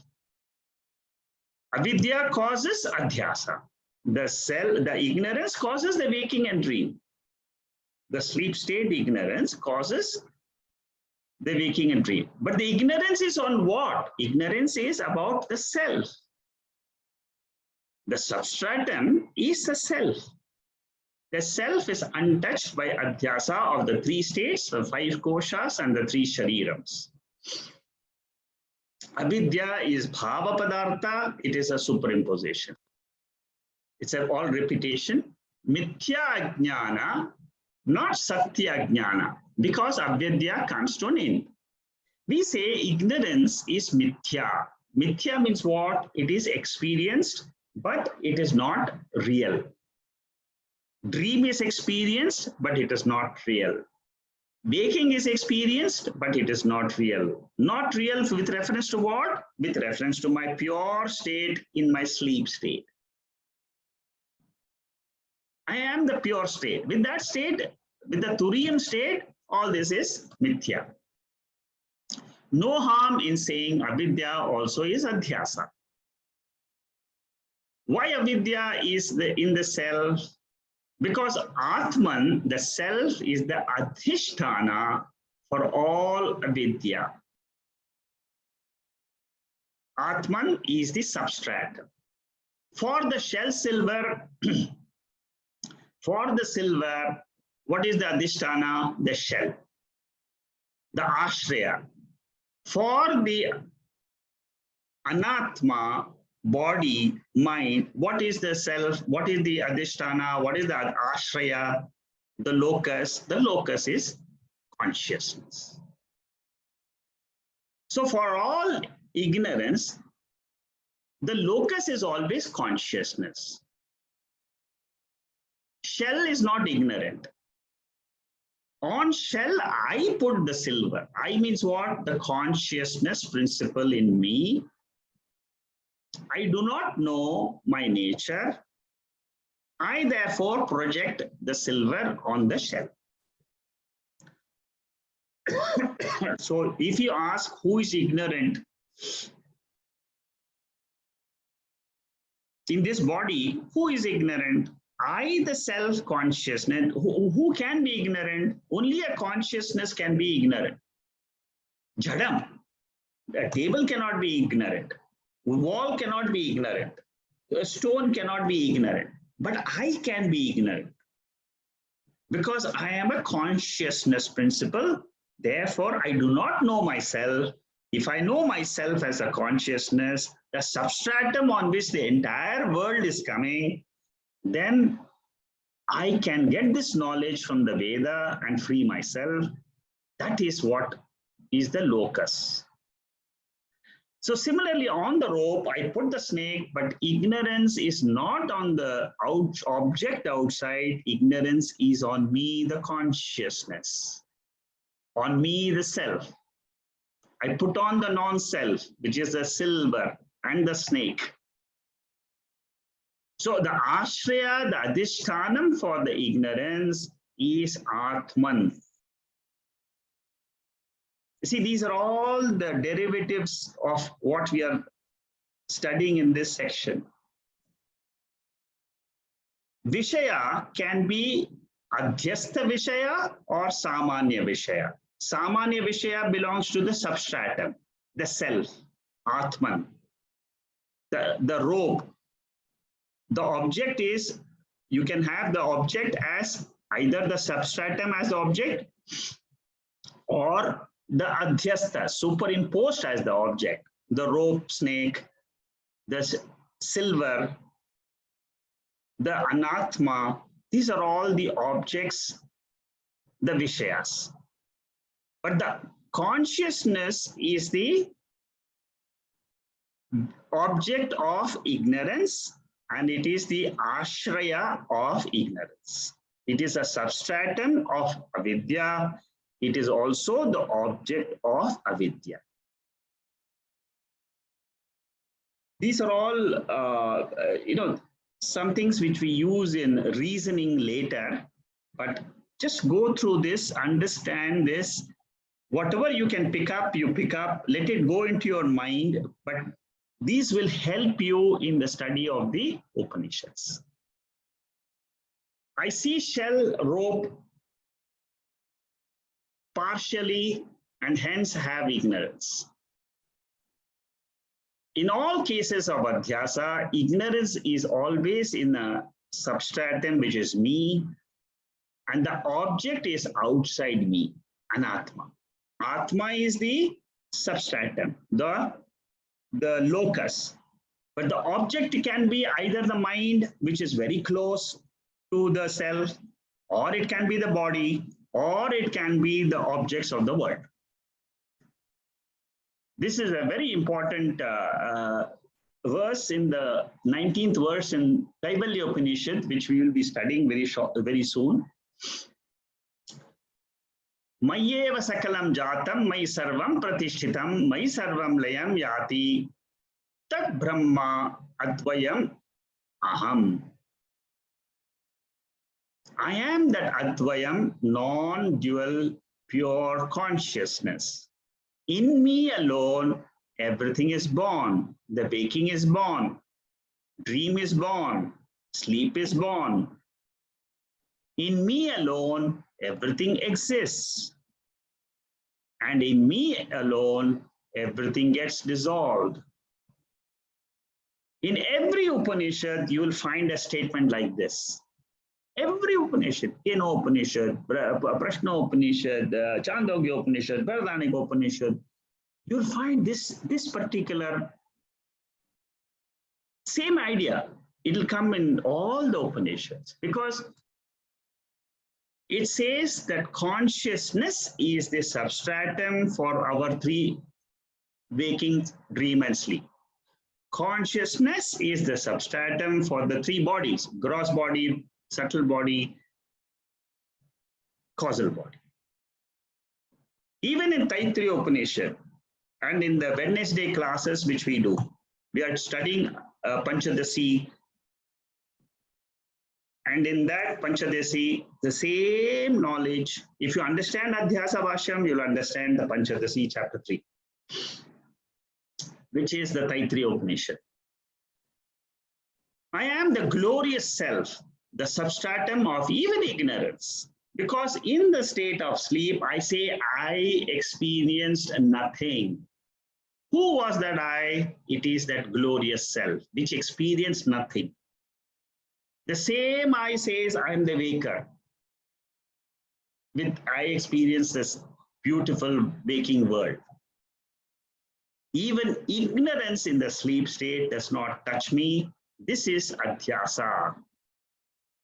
Speaker 1: Avidya causes adhyasa. The ignorance causes the waking and dream. The sleep state ignorance causes the waking and dream. But the ignorance is on what? Ignorance is about the self. The substratum is the self. The self is untouched by adhyasa of the three states, the five koshas and the three sharirams. Avidya is bhava padartha, it is a superimposition. It's all repetition. Mithya ajnana, not satya ajnana, because avidya comes to an end. We say ignorance is mithya. Mithya means what? It is experienced, but it is not real. Dream is experienced, but it is not real. Waking is experienced, but it is not real. Not real with reference to what? With reference to my pure state in my sleep state. I am the pure state. With that state, with the Turiyan state, all this is mithya. No harm in saying avidya also is adhyasa. Why avidya is in the self? Because Atman, the self, is the adhisthana for all avidya. Atman is the substratum. For the shell silver, for the silver, what is the adhisthana? The shell, the ashraya. For the anatma, body, mind, what is the self? What is the adhisthana? What is the ashraya? The locus. The locus is consciousness. So for all ignorance, the locus is always consciousness. Shell is not ignorant. On shell, I put the silver. I means what? The consciousness principle in me. I do not know my nature. I therefore project the silver on the shell. So if you ask who is ignorant in this body, who is ignorant? I, the self-consciousness. Who can be ignorant? Only a consciousness can be ignorant. Jadam. A table cannot be ignorant. A wall cannot be ignorant. A stone cannot be ignorant. But I can be ignorant. Because I am a consciousness principle. Therefore, I do not know myself. If I know myself as a consciousness, the substratum on which the entire world is coming, then I can get this knowledge from the Veda and free myself. That is what is the locus. So similarly, on the rope, I put the snake, but ignorance is not on the object outside. Ignorance is on me, the consciousness. On me, the self. I put on the non-self, which is the silver and the snake. So the ashraya, the adhishthanam for the ignorance is Atman. See, these are all the derivatives of what we are studying in this section. Vishaya can be Adhyastha Vishaya or Samanya Vishaya. Samanya Vishaya belongs to the substratum, the self, Atman, the robe. The object is, you can have the object as either the substratum as the object or the Adhyastha, superimposed as the object, the rope snake, the silver, the Anatma. These are all the objects, the Vishayas. But the consciousness is the object of ignorance, and it is the ashraya of ignorance. It is a substratum of avidya. It is also the object of avidya. These are all, some things which we use in reasoning later, but just go through this, understand this. Whatever you can pick up, you pick up, let it go into your mind, but these will help you in the study of the Upanishads. I see shell rope partially and hence have ignorance. In all cases of Adhyasa, ignorance is always in a substratum, which is me, and the object is outside me, Anatma. Atma is the substratum, the locus. But the object can be either the mind, which is very close to the self, or it can be the body, or it can be the objects of the world. This is a very important verse in the 19th verse in Kaivalya Upanishad, which we will be studying very soon. Mayyeva sakalam jatam, mai sarvam pratishthitam, mai sarvam layam yati, tat brahma advayam aham. I am that advayam, non-dual, pure consciousness. In me alone, everything is born. The waking is born. Dream is born. Sleep is born. In me alone, everything exists. And in me alone, everything gets dissolved. In every Upanishad, you will find a statement like this. Every Upanishad, Kena Upanishad, Prashna Upanishad, Chandogya Upanishad, Vardhanika Upanishad, you'll find this particular same idea. It'll come in all the Upanishads because it says that consciousness is the substratum for our three: waking, dream, and sleep. Consciousness is the substratum for the three bodies: gross body, subtle body, causal body. Even in Taittiriya Upanishad and in the Wednesday classes which we do, we are studying Panchadasi, and in that Panchadasi, the same knowledge, if you understand Adhyasa Bashyam, you'll understand the Panchadasi chapter 3, which is the Taittiriya Upanishad. I am the glorious self, the substratum of even ignorance, because in the state of sleep, I say I experienced nothing. Who was that I? It is that glorious self, which experienced nothing. The same I says I am the waker. I experience this beautiful waking world. Even ignorance in the sleep state does not touch me. This is Adhyasa.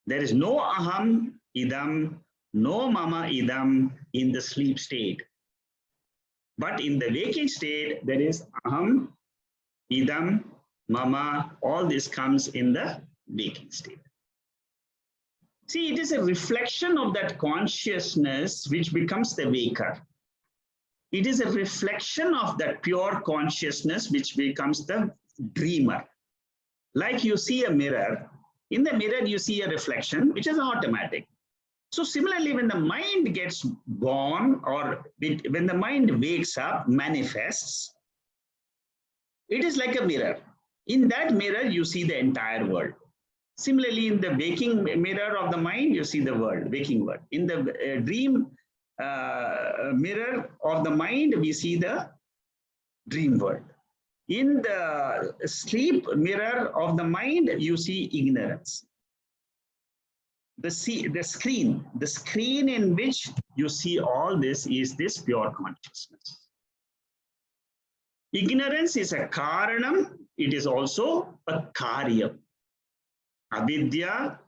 Speaker 1: There is no aham idam, no mama idam in the sleep state. But in the waking state, there is aham, idam, mama, all this comes in the waking state. See, it is a reflection of that consciousness which becomes the waker. It is a reflection of that pure consciousness which becomes the dreamer. Like you see a mirror, in the mirror you see a reflection which is automatic. So similarly, when the mind gets born or when the mind wakes up, manifests, it is like a mirror. In that mirror, you see the entire world. Similarly, in the waking mirror of the mind, you see the world, waking world. In the dream mirror of the mind, we see the dream world. In the sleep mirror of the mind, you see ignorance. The screen in which you see all this is this pure consciousness. Ignorance is a karanam, it is also a karyam. Avidya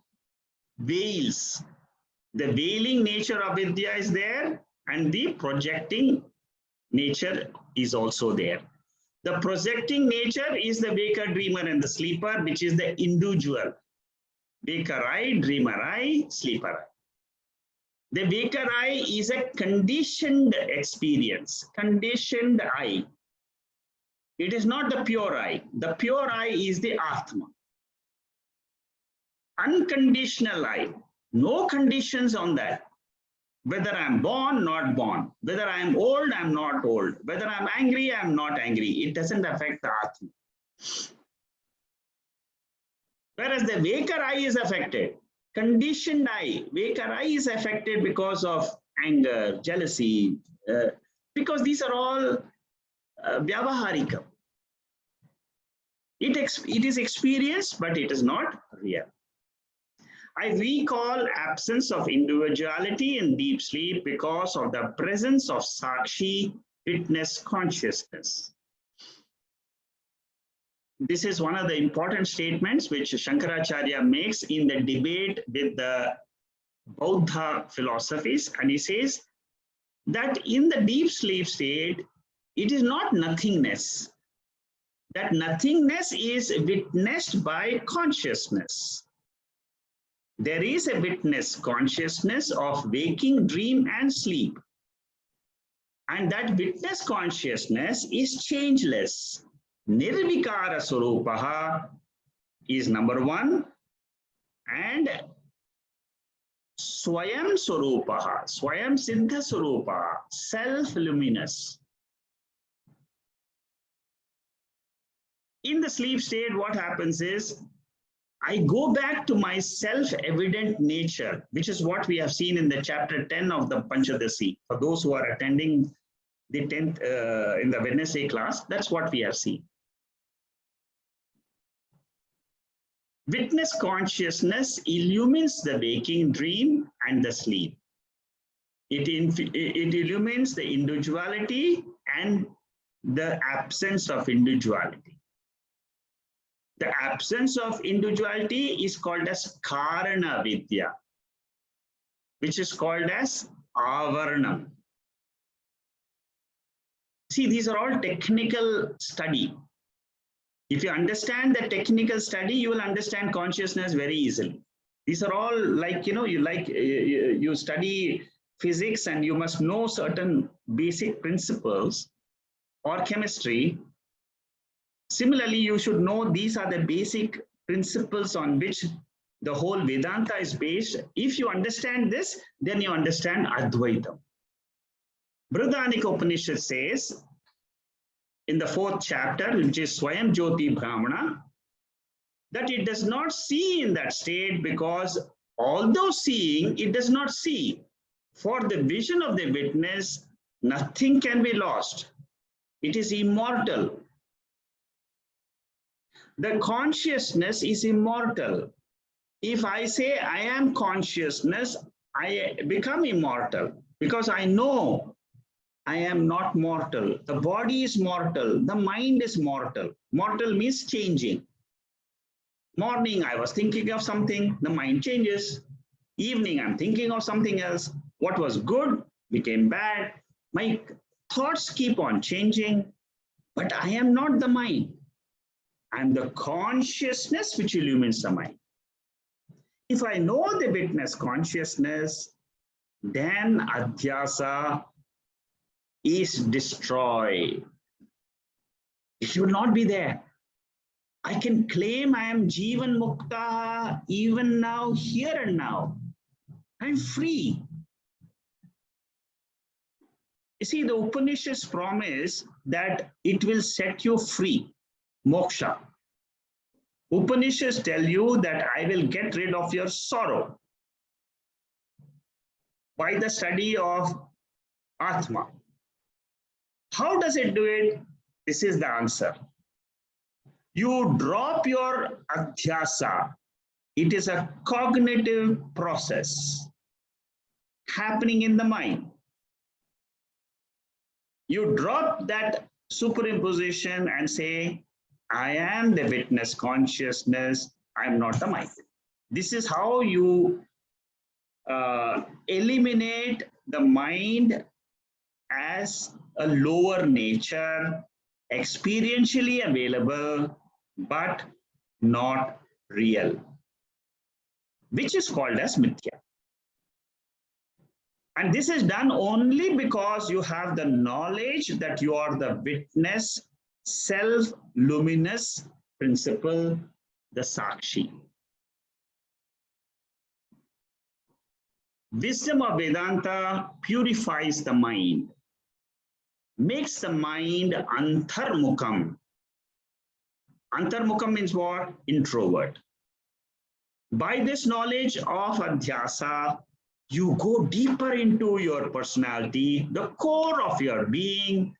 Speaker 1: veils. The veiling nature of Vidya is there, and the projecting nature is also there. The projecting nature is the waker, dreamer, and the sleeper, which is the individual. Waker I, dreamer I, sleeper I. The waker I is a conditioned experience, conditioned I. It is not the pure I. The pure I is the Atma. Unconditional I, no conditions on that. Whether I'm born, not born. Whether I'm old, I'm not old. Whether I'm angry, I'm not angry. It doesn't affect the Atma. Whereas the waker I is affected. Conditioned I, waker I is affected because of anger, jealousy, because these are all vyavaharika. It is experienced, but it is not real. I recall absence of individuality in deep sleep because of the presence of Sakshi, witness consciousness. This is one of the important statements which Shankaracharya makes in the debate with the Buddha philosophies. And he says that in the deep sleep state, it is not nothingness. That nothingness is witnessed by consciousness. There is a witness consciousness of waking, dream, and sleep. And that witness consciousness is changeless. Nirvikara Swarupaha is number one. And Swayam Swarupaha, Swayam Siddha Swarupaha, self-luminous. In the sleep state, what happens is, I go back to my self-evident nature, which is what we have seen in the chapter 10 of the Panchadasi. For those who are attending the 10th in the Wednesday class, that's what we have seen. Witness consciousness illumines the waking, dream, and the sleep. It illumines the individuality and the absence of individuality. The absence of individuality is called as Karana Vidya, which is called as Avaranam. See, these are all technical study. If you understand the technical study, you will understand consciousness very easily. These are all like, you study physics and you must know certain basic principles, or chemistry. Similarly, you should know these are the basic principles on which the whole Vedanta is based. If you understand this, then you understand Advaita. Brihadaranyaka Upanishad says in the 4th chapter, which is Swayam Jyoti Brahmana, that it does not see in that state because although seeing, it does not see. For the vision of the witness, nothing can be lost. It is immortal. The consciousness is immortal. If I say I am consciousness, I become immortal because I know I am not mortal. The body is mortal. The mind is mortal. Mortal means changing. Morning, I was thinking of something, the mind changes. Evening, I'm thinking of something else. What was good became bad. My thoughts keep on changing, but I am not the mind. I'm the consciousness which illumines the mind. If I know the witness consciousness, then Adhyasa is destroyed. It will not be there. I can claim I am Jivan Mukta even now, here and now. I'm free. You see, the Upanishads promise that it will set you free, moksha. Upanishads tell you that I will get rid of your sorrow by the study of Atma. How does it do it? This is the answer. You drop your adhyasa. It is a cognitive process happening in the mind. You drop that superimposition and say, I am the witness consciousness, I am not the mind. This is how you eliminate the mind as a lower nature, experientially available, but not real, which is called as mithya. And this is done only because you have the knowledge that you are the witness, self-luminous principle, the Sakshi. Wisdom of Vedanta purifies the mind, makes the mind antarmukham. Antarmukham means what? Introvert. By this knowledge of adhyasa, you go deeper into your personality, the core of your being.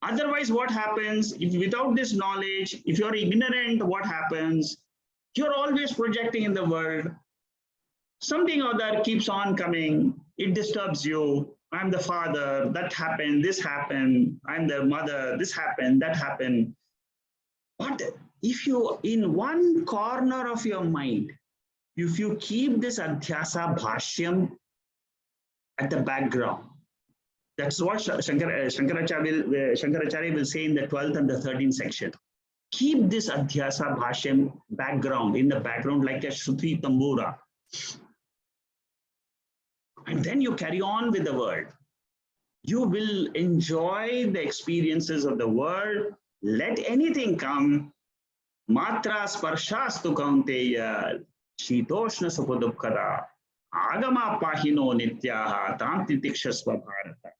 Speaker 1: Otherwise, what happens if without this knowledge, if you're ignorant, what happens? You're always projecting in the world. Something or other keeps on coming. It disturbs you. I'm the father, that happened, this happened. I'm the mother, this happened, that happened. But if you, in one corner of your mind, if you keep this Adhyasa Bashyam at the background, that's what Shankaracharya will say in the 12th and the 13th section. Keep this Adhyasa Bashyam background, in the background like a Shruti Tambura. And then you carry on with the world. You will enjoy the experiences of the world. Let anything come. Matra sparshastu kaunteya shitoshna supodupkada agama pahino nityaha tantitikshasva bharata.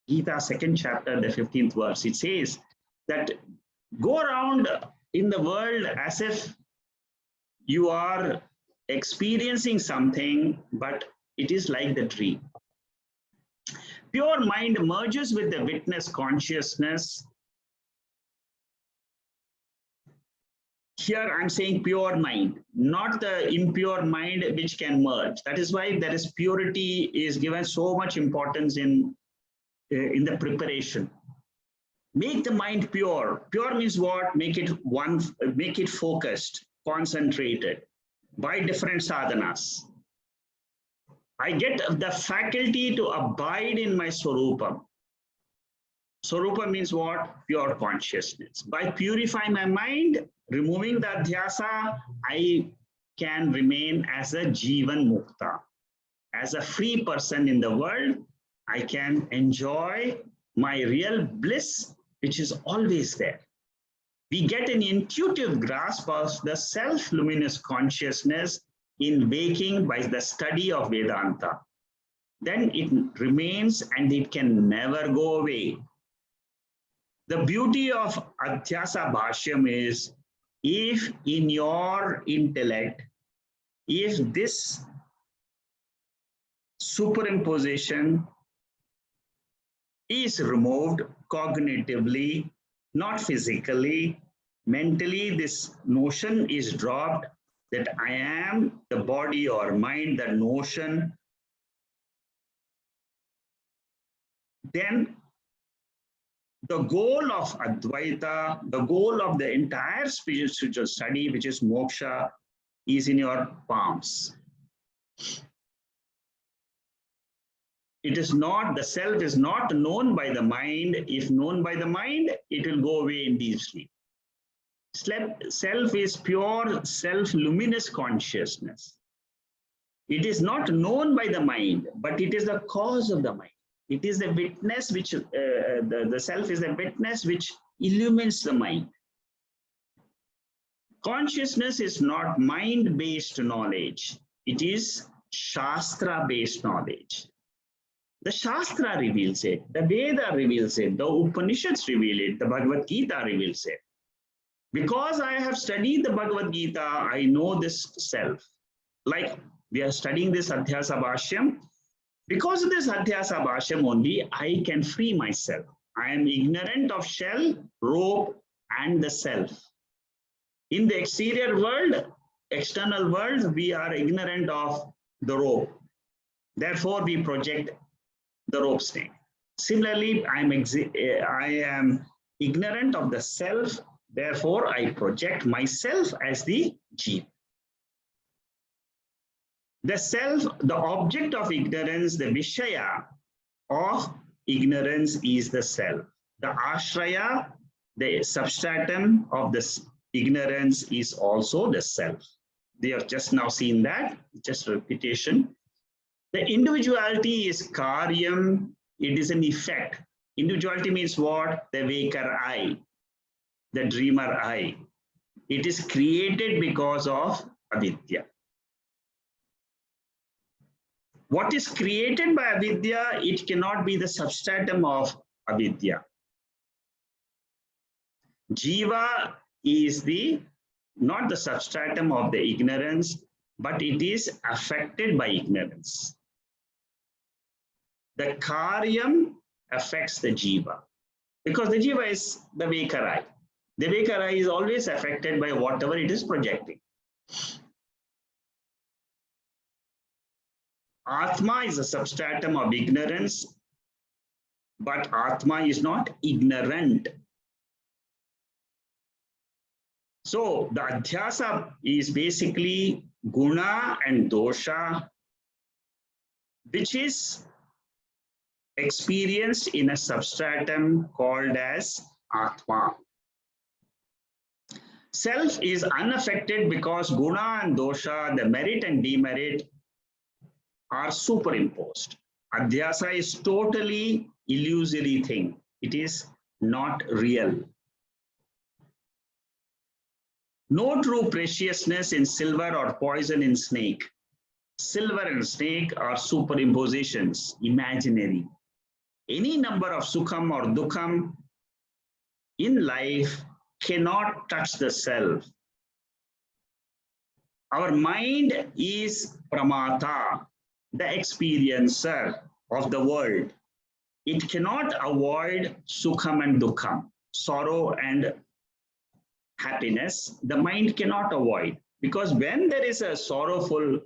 Speaker 1: Gita 2nd chapter, the 15th verse. It says that go around in the world as if you are experiencing something, but it is like the dream. Pure mind merges with the witness consciousness. Here I'm saying pure mind, not the impure mind which can merge. That is why there is purity is given so much importance in the preparation. Make the mind pure. Pure means what? Make it one, make it focused, concentrated by different sadhanas. I get the faculty to abide in my Swarupa. Swarupa means what? Pure consciousness. By purifying my mind, removing the adhyasa, I can remain as a Jivan Mukta. As a free person in the world, I can enjoy my real bliss, which is always there. We get an intuitive grasp of the self-luminous consciousness in waking by the study of Vedanta. Then it remains and it can never go away. The beauty of Adhyasa Bashyam is, if in your intellect, if this superimposition is removed cognitively, not physically, mentally, this notion is dropped that I am the body or mind, the notion, then the goal of Advaita, the goal of the entire spiritual study, which is moksha, is in your palms. It is not, the self is not known by the mind. If known by the mind, it will go away in deep sleep. Self is pure self-luminous consciousness. It is not known by the mind, but it is the cause of the mind. It is the witness which, the self is the witness which illumines the mind. Consciousness is not mind-based knowledge. It is Shastra-based knowledge. The Shastra reveals it, the Veda reveals it, the Upanishads reveal it, the Bhagavad Gita reveals it. Because I have studied the Bhagavad Gita, I know this self. Like we are studying this Adhyasa Bashyam. Because of this Adhyasa Bashyam only, I can free myself. I am ignorant of shell, rope, and the self. In the exterior world, external world, we are ignorant of the rope. Therefore, we project the rope snake. Similarly, I am ignorant of the self. Therefore, I project myself as the jeev. The self, the object of ignorance, the vishaya of ignorance is the self. The ashraya, the substratum of this ignorance is also the self. They have just now seen that, just repetition. The individuality is karyam, it is an effect. Individuality means what? The waker I, the dreamer I. It is created because of avidya. What is created by avidya, it cannot be the substratum of avidya. Jiva is not the substratum of the ignorance, but it is affected by ignorance. The karyam affects the jiva, because the jiva is the waker eye. The waker eye is always affected by whatever it is projecting. Atma is a substratum of ignorance, but Atma is not ignorant. So the Adhyasa is basically guna and dosha, which is experienced in a substratum called as Atma. Self is unaffected because guna and dosha, the merit and demerit, are superimposed. Adhyasa is totally illusory thing. It is not real. No true preciousness in silver or poison in snake. Silver and snake are superimpositions, imaginary. Any number of sukham or dukham in life cannot touch the self. Our mind is pramata, the experiencer of the world. It cannot avoid sukham and dukham, sorrow and happiness. The mind cannot avoid, because when there is a sorrowful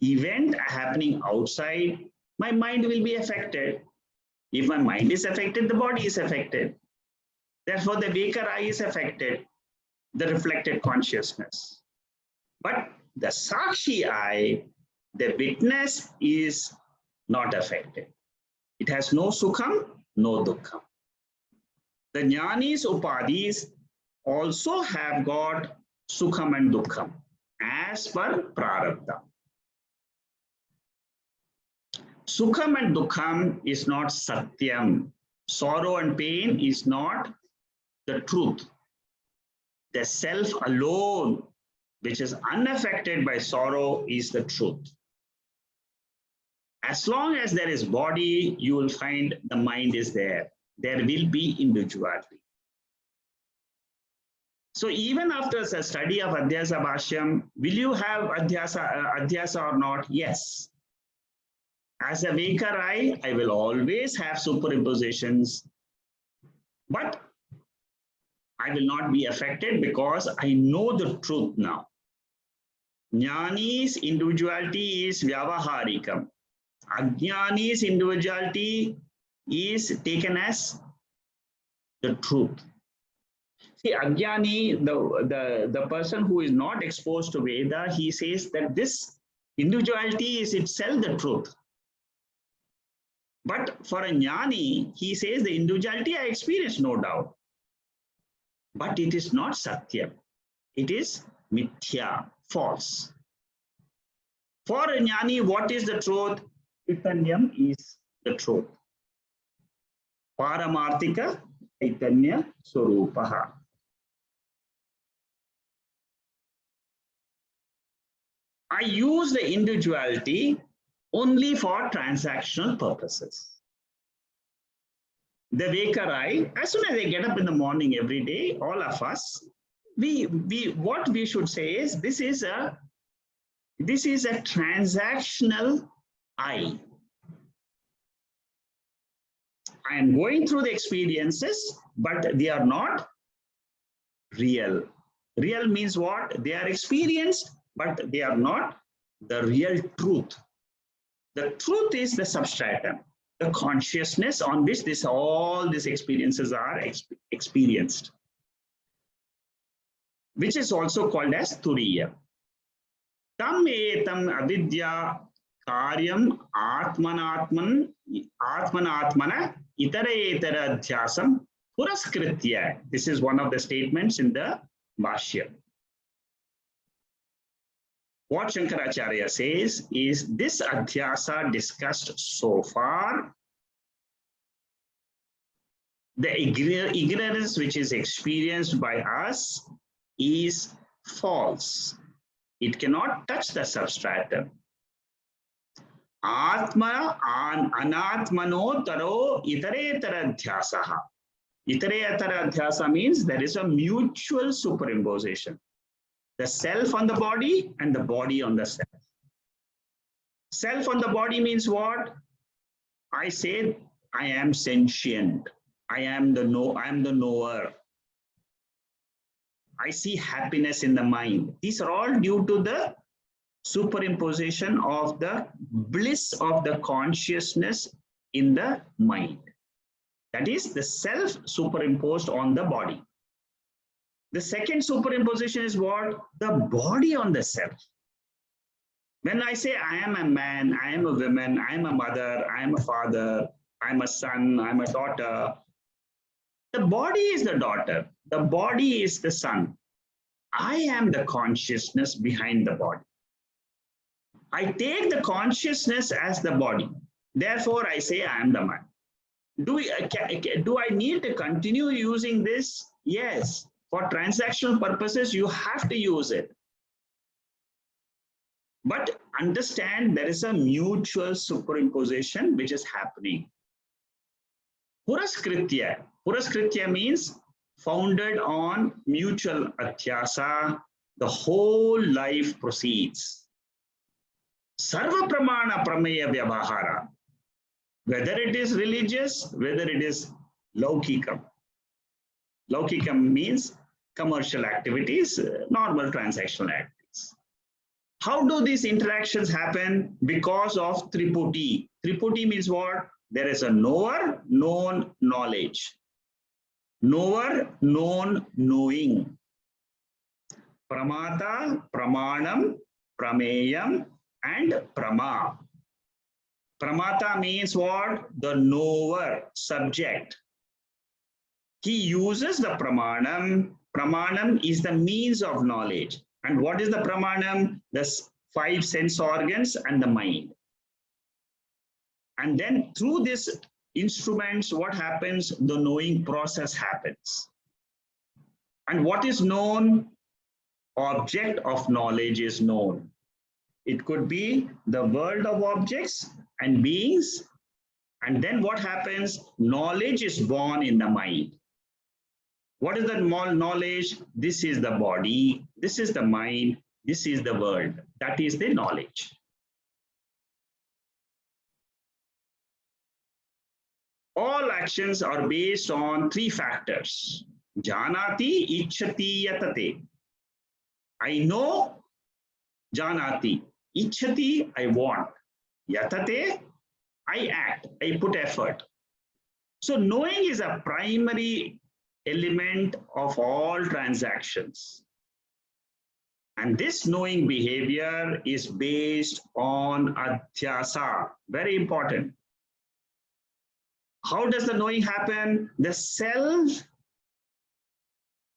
Speaker 1: event happening outside, my mind will be affected. If my mind is affected, the body is affected. Therefore, the waker eye is affected, the reflected consciousness. But the sakshi eye, the witness, is not affected. It has no sukham, no dukkham. The jnanis, upadhis also have got sukham and dukkham as per prarabdha. Sukham and dukkham is not satyam. Sorrow and pain is not the truth. The self alone, which is unaffected by sorrow, is the truth. As long as there is body, you will find the mind is there. There will be individuality. So even after the study of Adhyasa Bashyam, will you have Adhyasa or not? Yes. As a waker I will always have superimpositions, but I will not be affected because I know the truth now. Jnani's individuality is vyavaharikam. Ajnani's individuality is taken as the truth. See, Ajnani, the person who is not exposed to Veda, he says that this individuality is itself the truth. But for a Jnani, he says the individuality I experience, no doubt. But it is not Satya. It is Mithya, false. For a Jnani, what is the truth? Chaitanyam is the truth. Paramarthika Chaitanya Swarupaha. I use the individuality only for transactional purposes. The waker I, as soon as I get up in the morning every day, all of us, what we should say is this is a transactional I. I am going through the experiences, but they are not real. Real means what? They are experienced, but they are not the real truth. The truth is the substratum, the consciousness on which all these experiences are experienced, which is also called as turiya. Tam etam avidya karyam atmanatmana itara adhyasam puraskritya. This is one of the statements in the Bhashya. What Shankaracharya says is this adhyasa discussed so far, the ignorance which is experienced by us is false. It cannot touch the substratum. Atma anatmano taro itaretara adhyasaha. Itaretara adhyasa means there is a mutual superimposition. The self on the body and the body on the self. Self on the body means what? I say I am sentient. I am the knower. I see happiness in the mind. These are all due to the superimposition of the bliss of the consciousness in the mind. That is the self superimposed on the body. The second superimposition is what? The body on the self. When I say I am a man, I am a woman, I am a mother, I am a father, I am a son, I am a daughter. The body is the daughter. The body is the son. I am the consciousness behind the body. I take the consciousness as the body. Therefore, I say I am the man. Do I need to continue using this? Yes. For transactional purposes, you have to use it. But understand there is a mutual superimposition which is happening. Puraskritya. Puraskritya means founded on mutual adhyasa, the whole life proceeds. Sarva pramana prameya vyavahara. Whether it is religious, whether it is laukikam. Laukikam means commercial activities, normal transactional activities. How do these interactions happen? Because of triputi. Triputi means what? There is a knower, known, knowledge. Knower, known, knowing. Pramata, pramanam, prameyam, and prama. Pramata means what? The knower, subject. He uses the pramanam. Pramanam is the means of knowledge. And what is the pramanam? The 5 sense organs and the mind. And then through these instruments, what happens? The knowing process happens. And what is known? Object of knowledge is known. It could be the world of objects and beings. And then what happens? Knowledge is born in the mind. What is the knowledge? This is the body, this is the mind, this is the world. That is the knowledge. All actions are based on 3 factors. Janati, ichhati, yatate. I know, janati. Ichhati, I want. Yatate, I act, I put effort. So knowing is a primary element of all transactions. And this knowing behavior is based on adhyasa. Very important. How does the knowing happen? The self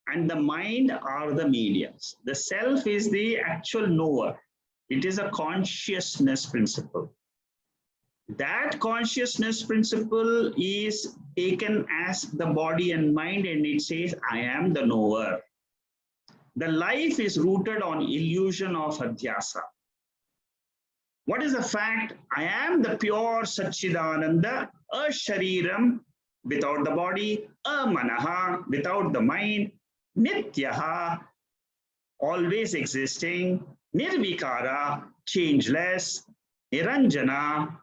Speaker 1: and the mind are the mediums. The self is the actual knower. It is a consciousness principle. That consciousness principle is taken as the body and mind, and it says, I am the knower. The life is rooted on illusion of adhyasa. What is the fact? I am the pure Satchidananda, a Shariram without the body, a Manaha without the mind, Nityaha always existing, Nirvikara changeless, Niranjana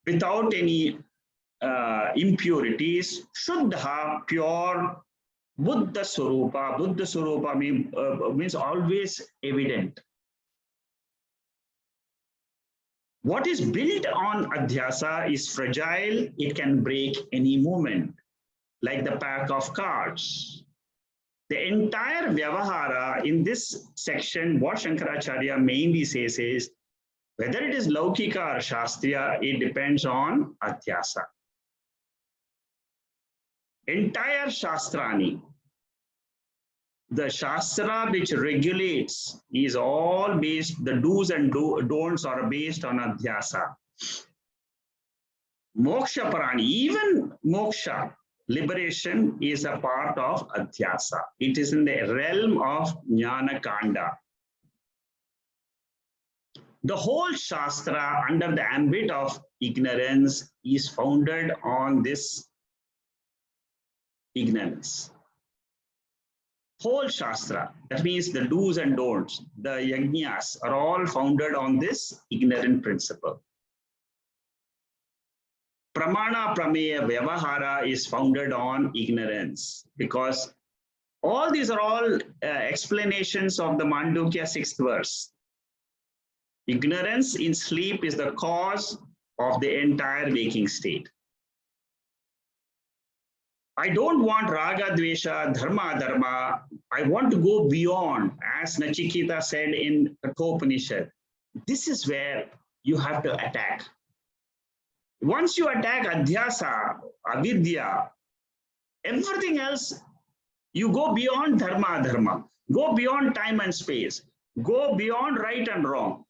Speaker 1: without any impurities, Shuddha pure, Buddha Swarupa. Buddha Swarupa means always evident. What is built on Adhyasa is fragile, it can break any moment, like the pack of cards. The entire Vyavahara in this section, what Shankaracharya mainly says is, whether it is Laukika or Shastriya, it depends on Adhyasa. Entire Shastrani, the Shastra which regulates is all based, the do's and don'ts are based on Adhyasa. Moksha Parani, even moksha, liberation is a part of Adhyasa. It is in the realm of Jnana Kanda. The whole Shastra under the ambit of ignorance is founded on this ignorance. Whole Shastra, that means the do's and don'ts, the yajnas are all founded on this ignorant principle. Pramana Prameya Vyavahara is founded on ignorance because all these are all explanations of the Mandukya 6th verse. Ignorance in sleep is the cause of the entire waking state. I don't want raga, dvesha, dharma, dharma. I want to go beyond, as Nachiketa said in Kathopanishad. This is where you have to attack. Once you attack Adhyasa, Avidya, everything else, you go beyond dharma, dharma, go beyond time and space, go beyond right and wrong.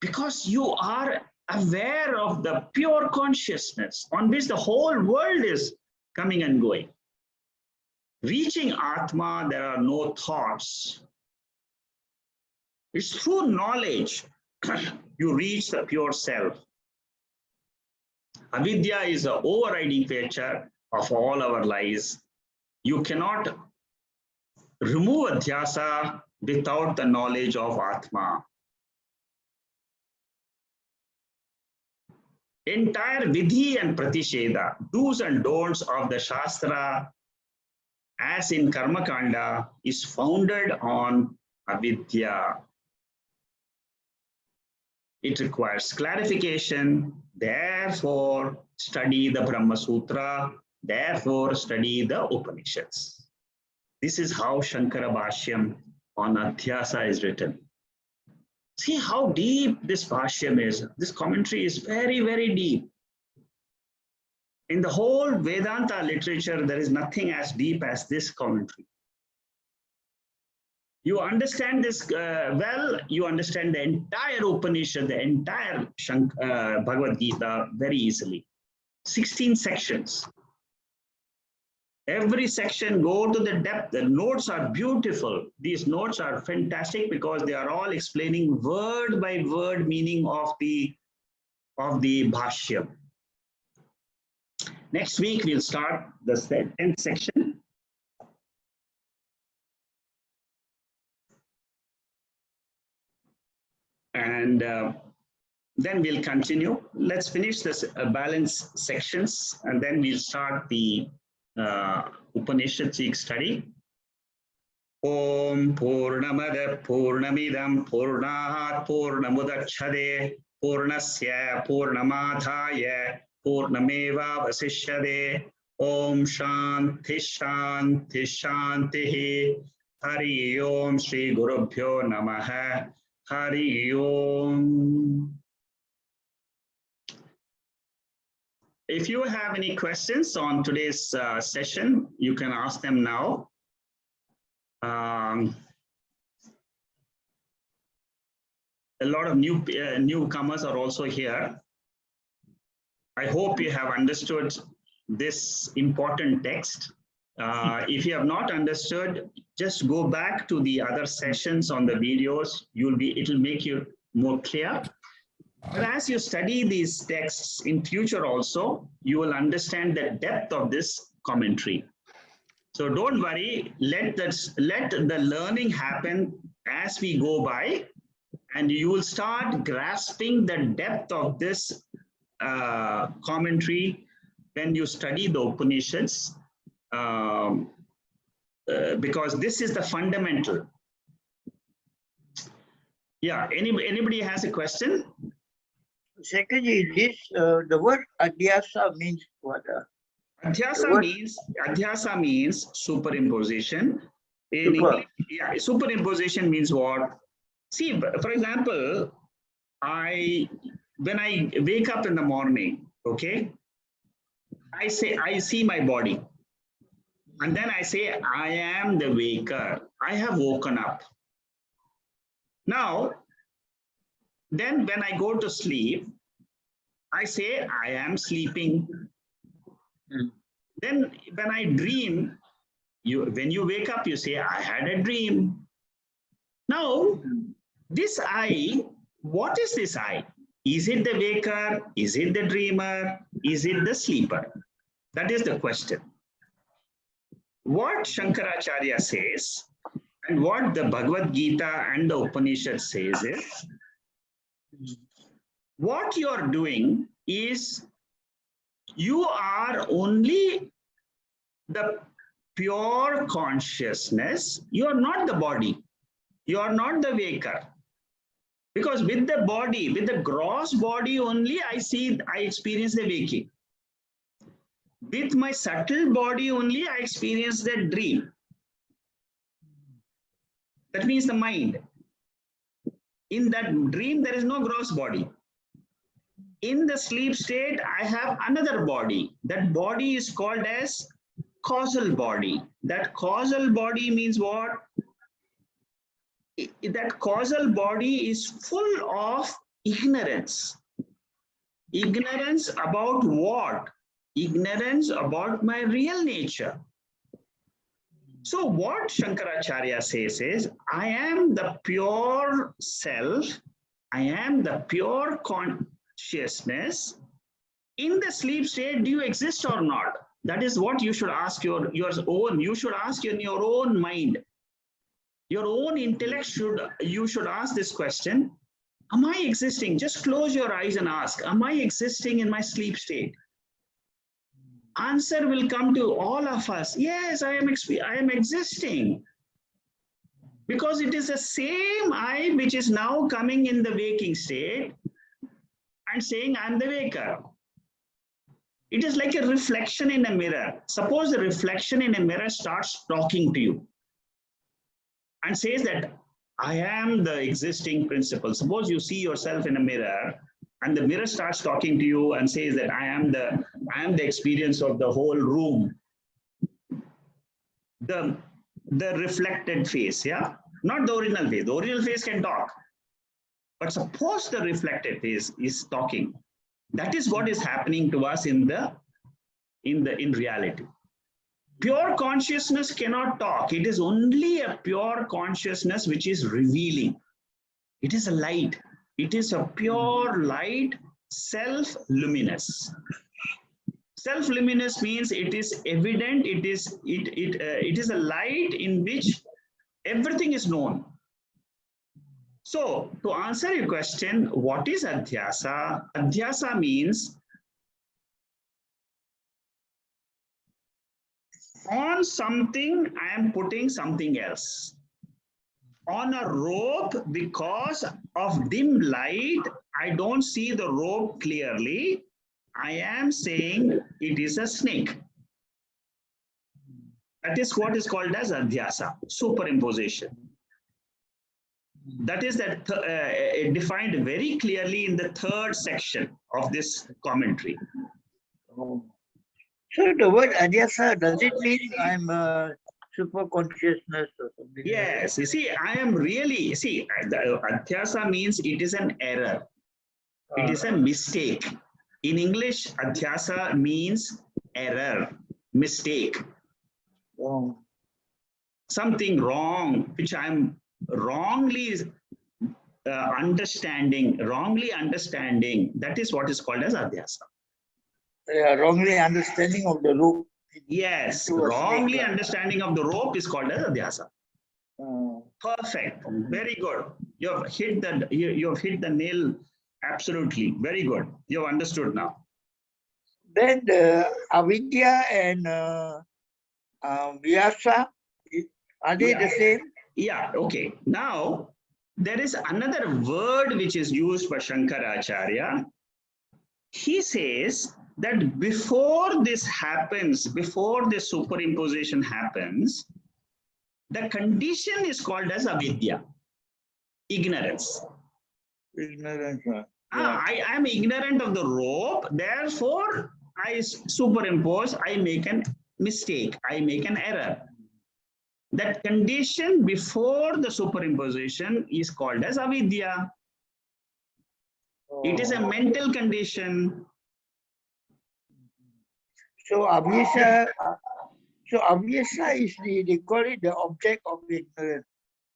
Speaker 1: Because you are aware of the pure consciousness on which the whole world is coming and going. Reaching Atma, there are no thoughts. It's through knowledge you reach the pure self. Avidya is the overriding feature of all our lives. You cannot remove Adhyasa without the knowledge of Atma. Entire Vidhi and Pratisheda, do's and don'ts of the Shastra, as in Karma Kanda, is founded on Avidya. It requires clarification, therefore study the Brahma Sutra, therefore study the Upanishads. This is how Shankara Bashyam on Adhyasa is written. See how deep this Bhashyam is. This commentary is very, very deep. In the whole Vedanta literature, there is nothing as deep as this commentary. You understand this well, you understand the entire Upanishad, the entire Bhagavad Gita very easily. 16 sections. Every section go to the depth. The notes are beautiful. These notes are fantastic because they are all explaining word by word meaning of the Bhashyam. Next week we'll start the 10th section. And then we'll continue. Let's finish this balance sections and then we'll start the Upanishadic study. Om Purnamada Purnamidam Purnahat Purnamudachade Purnasya Purnamadhaya Purnameva Vasishyade. Om Shanti Shanti Shanti. Hari Om Shri Gurubhyo Namaha. Hari Om. If you have any questions on today's session, you can ask them now. A lot of newcomers are also here. I hope you have understood this important text. If you have not understood, just go back to the other sessions on the videos. It will make you more clear. But as you study these texts in future also, you will understand the depth of this commentary. So don't worry, let the learning happen as we go by, and you will start grasping the depth of this commentary when you study the Upanishads, because this is the fundamental. Yeah, anybody has a question?
Speaker 3: Secondly, this the word adhyasa means what?
Speaker 1: Adhyasa means superimposition. In
Speaker 3: Super.
Speaker 1: English, yeah, superimposition means what? See, for example, when I wake up in the morning, okay, I see my body, and then I say I am the waker. I have woken up. Now, then when I go to sleep, I say I am sleeping. Then when I dream, when you wake up, you say I had a dream. Now, this I, what is this I? Is it the waker? Is it the dreamer? Is it the sleeper? That is the question. What Shankaracharya says and what the Bhagavad Gita and the Upanishad says is, what you are doing is you are only the pure consciousness. You are not the body. You are not the waker. Because with the body, with the gross body only, I experience the waking. With my subtle body only, I experience the dream. That means the mind. In that dream, there is no gross body. In the sleep state, I have another body. That body is called as causal body. That causal body means what? That causal body is full of ignorance. Ignorance about what? Ignorance about my real nature. So what Shankaracharya says is, I am the pure self. I am the pure consciousness. In the sleep state, do you exist or not? That is what you should ask your own. You should ask in your own mind. Your own intellect you should ask this question. Am I existing? Just close your eyes and ask, am I existing in my sleep state? Answer will come to all of us. Yes, I am existing. Because it is the same I which is now coming in the waking state and saying I am the waker. It is like a reflection in a mirror. Suppose the reflection in a mirror starts talking to you and says that I am the existing principle. Suppose you see yourself in a mirror and the mirror starts talking to you and says that I am the experience of the whole room. The reflected face, yeah? Not the original face. The original face can talk. But suppose the reflected face is talking. That is what is happening to us in reality. Pure consciousness cannot talk. It is only a pure consciousness which is revealing. It is a light. It is a pure light, self-luminous. Self-luminous means it is evident. It is a light in which everything is known. So, to answer your question, what is Adhyasa? Adhyasa means on something, I am putting something else. On a rope, because of dim light, I don't see the rope clearly. I am saying it is a snake. That is what is called as Adhyasa, superimposition. That is defined very clearly in the third section of this commentary.
Speaker 3: So the word adhyasa, does it mean I'm super consciousness or something?
Speaker 1: Yes, you see, I am really, see, the Adhyasa means it is an error. It is a mistake. In English, Adhyasa means error, mistake. Something wrong, which I am wrongly understanding, wrongly understanding, that is what is called as adhyasa.
Speaker 3: Wrongly understanding of the rope.
Speaker 1: Yes,
Speaker 3: into a
Speaker 1: wrongly
Speaker 3: snake.
Speaker 1: understanding of the rope is called as adhyasa.
Speaker 3: Uh,
Speaker 1: Perfect, very good. You have hit the nail absolutely. Very good. You have understood now.
Speaker 3: then the avidya and vyasa, are they the same?
Speaker 1: Yeah, okay. Now, there is another word which is used by Shankaracharya. He says that before this happens, before the superimposition happens, the condition is called as avidya, ignorance.
Speaker 3: Ignorance.
Speaker 1: I am ignorant of the rope, therefore I superimpose, I make a mistake, I make an error. That condition before the superimposition is called as avidya. It is a mental condition.
Speaker 3: So avyasa, is they call it the object of ignorance.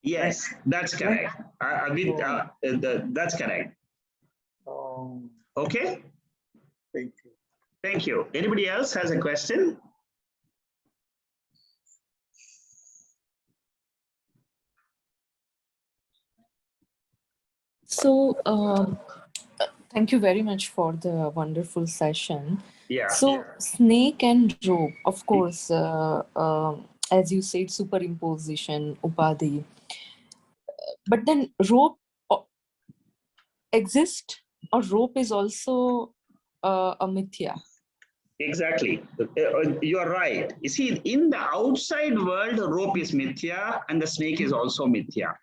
Speaker 1: Yes, that's correct. That's correct.
Speaker 3: Oh,
Speaker 1: Okay,
Speaker 3: thank you.
Speaker 1: thank you. Anybody else has a question?
Speaker 4: So, thank you very much for the wonderful session.
Speaker 1: Yeah.
Speaker 4: So, snake and rope, of course, as you said, superimposition, upadhi. But then rope exists, or rope is also a mithya.
Speaker 1: Exactly. You are right. You see, in the outside world, rope is mithya and the snake is also mithya.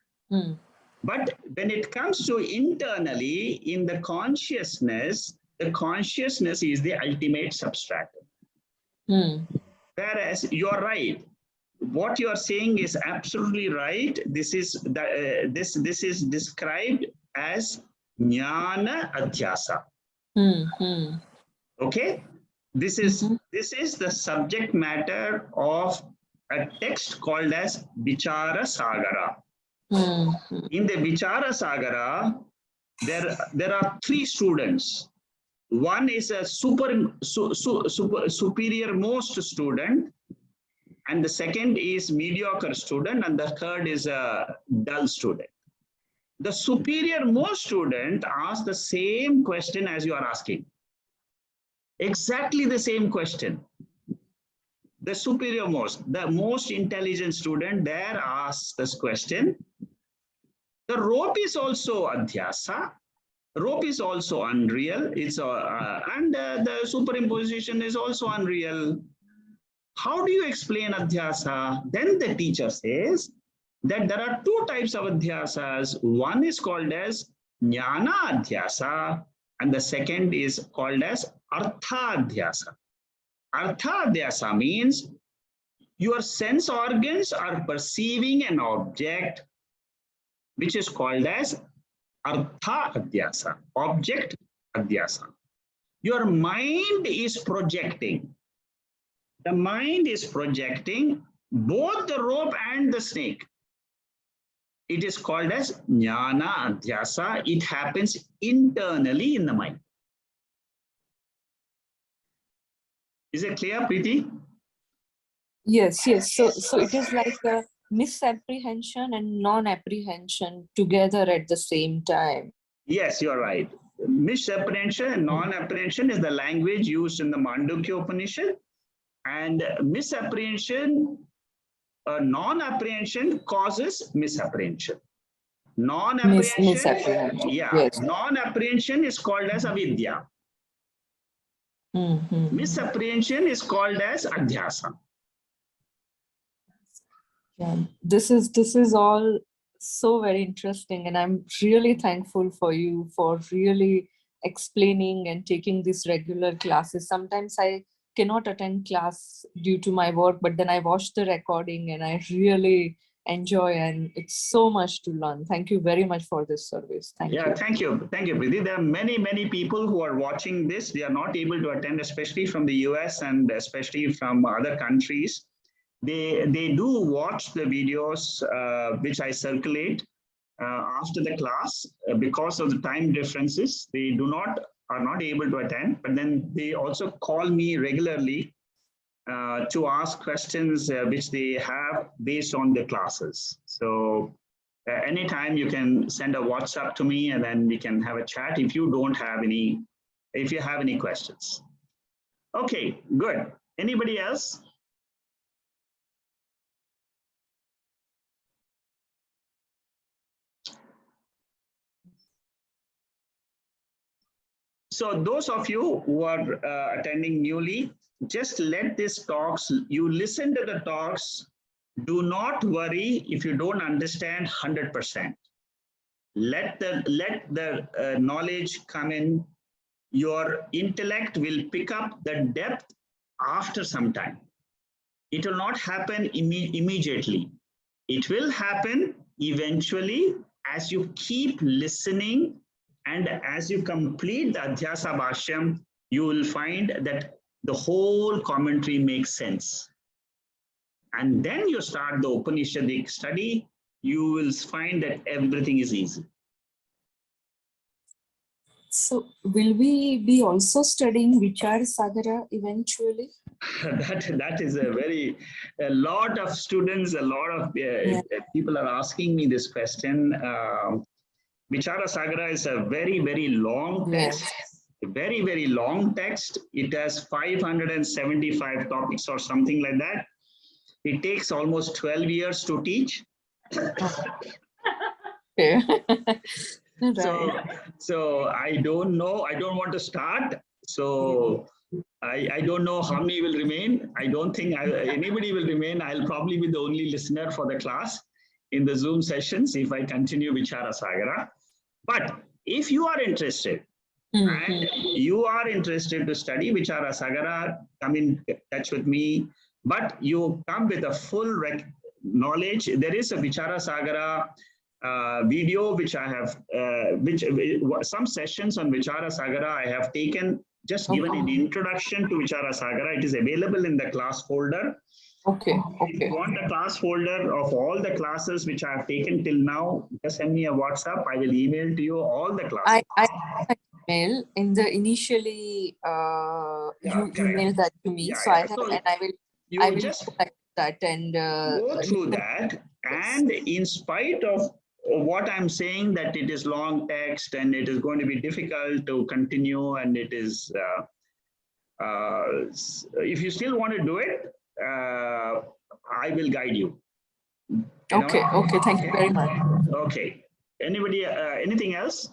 Speaker 1: But when it comes to internally, in the consciousness is the ultimate substratum. Whereas you are right. What you are saying is absolutely right. This is this is described as jnana adhyasa. Okay, this is the subject matter of a text called as Vichara Sagara. In the Vichara Sagara, there are three students. One is a superior most student, and the second is mediocre student, and the third is a dull student. The superior most student asks the same question as you are asking. Exactly the same question. The superior most, the most intelligent student there asks this question. The rope is also adhyasa. Rope is also unreal. It's the superimposition is also unreal. How do you explain adhyasa? Then the teacher says that there are two types of adhyasas. One is called as jnana adhyasa, and the second is called as artha adhyasa. Artha adhyasa means your sense organs are perceiving an object, which is called as artha adhyasa, object adhyasa. Your mind is projecting. The mind is projecting both the rope and the snake. It is called as jnana adhyasa. It happens internally in the mind. Is it clear, Preeti?
Speaker 4: Yes. So it is like a misapprehension and non-apprehension together at the same time.
Speaker 1: Yes, you're right. Misapprehension and non-apprehension is the language used in the Mandukya Upanishad, and misapprehension, non-apprehension causes misapprehension.
Speaker 4: Misapprehension.
Speaker 1: Yeah,
Speaker 4: yes.
Speaker 1: Non-apprehension is called as avidya. Misapprehension is called as adhyasa.
Speaker 4: Yeah, this is all so very interesting, and I'm really thankful for you for really explaining and taking these regular classes. Sometimes I cannot attend class due to my work, but then I watch the recording and I really enjoy, and it's so much to learn. Thank you very much for this service. Thank you.
Speaker 1: Thank you, Preeti. There are many people who are watching this. They are not able to attend, especially from the US and especially from other countries. They do watch the videos which I circulate, after the class, because of the time differences, they are not able to attend, but then they also call me regularly to ask questions which they have based on the classes. So anytime you can send a WhatsApp to me and then we can have a chat if you have any questions. Okay, good. Anybody else? So those of you who are attending newly, just let these talks, you listen to the talks. Do not worry if you don't understand 100%. Let the knowledge come in. Your intellect will pick up the depth after some time. It will not happen immediately. It will happen eventually as you keep listening, and as you complete the Adhyasa Bashyam, you will find that the whole commentary makes sense. And then you start the Upanishadic study, you will find that everything is easy.
Speaker 4: So will we be also studying Vichar Sagara eventually?
Speaker 1: That is a lot of students, a lot of people are asking me this question. Vichara Sagara is a very, very long text, very, very long text. It has 575 topics or something like that. It takes almost 12 years to teach.
Speaker 4: Okay.
Speaker 1: So I don't know. I don't want to start. So I don't know how many will remain. I don't think anybody will remain. I'll probably be the only listener for the class in the Zoom sessions if I continue Vichara Sagara. But if you are interested, and you are interested to study Vichara Sagara, come in touch with me. But you come with a full knowledge. There is a Vichara Sagara video which I have, some sessions on Vichara Sagara I have taken, just given an introduction to Vichara Sagara. It is available in the class folder.
Speaker 4: Okay.
Speaker 1: If you want the class folder of all the classes which I have taken till now, just send me a WhatsApp. I will email to you all the classes.
Speaker 4: I email in the initially you emailed that to me, so I have, and I will
Speaker 1: just
Speaker 4: collect that and
Speaker 1: go through that. And in spite of what I'm saying, that it is long text and it is going to be difficult to continue, and it is if you still want to do it, I will guide you.
Speaker 4: Okay. Thank you very much.
Speaker 1: Okay. Anybody, anything else?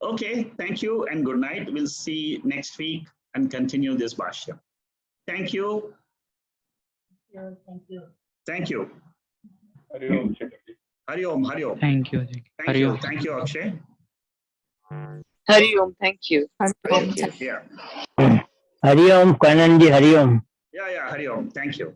Speaker 1: Okay. Thank you and good night. We'll see next week and continue this Bhashya. Thank you.
Speaker 5: Thank you.
Speaker 1: Thank you.
Speaker 6: Hari Om.
Speaker 1: Hari Om. Hari Om.
Speaker 7: Thank you.
Speaker 1: Thank you. Thank you, Akshay.
Speaker 3: Hari Om, thank you.
Speaker 1: Yeah.
Speaker 8: Hari Om, Kananji, Hari Om.
Speaker 1: Yeah. Hari Om. Thank you.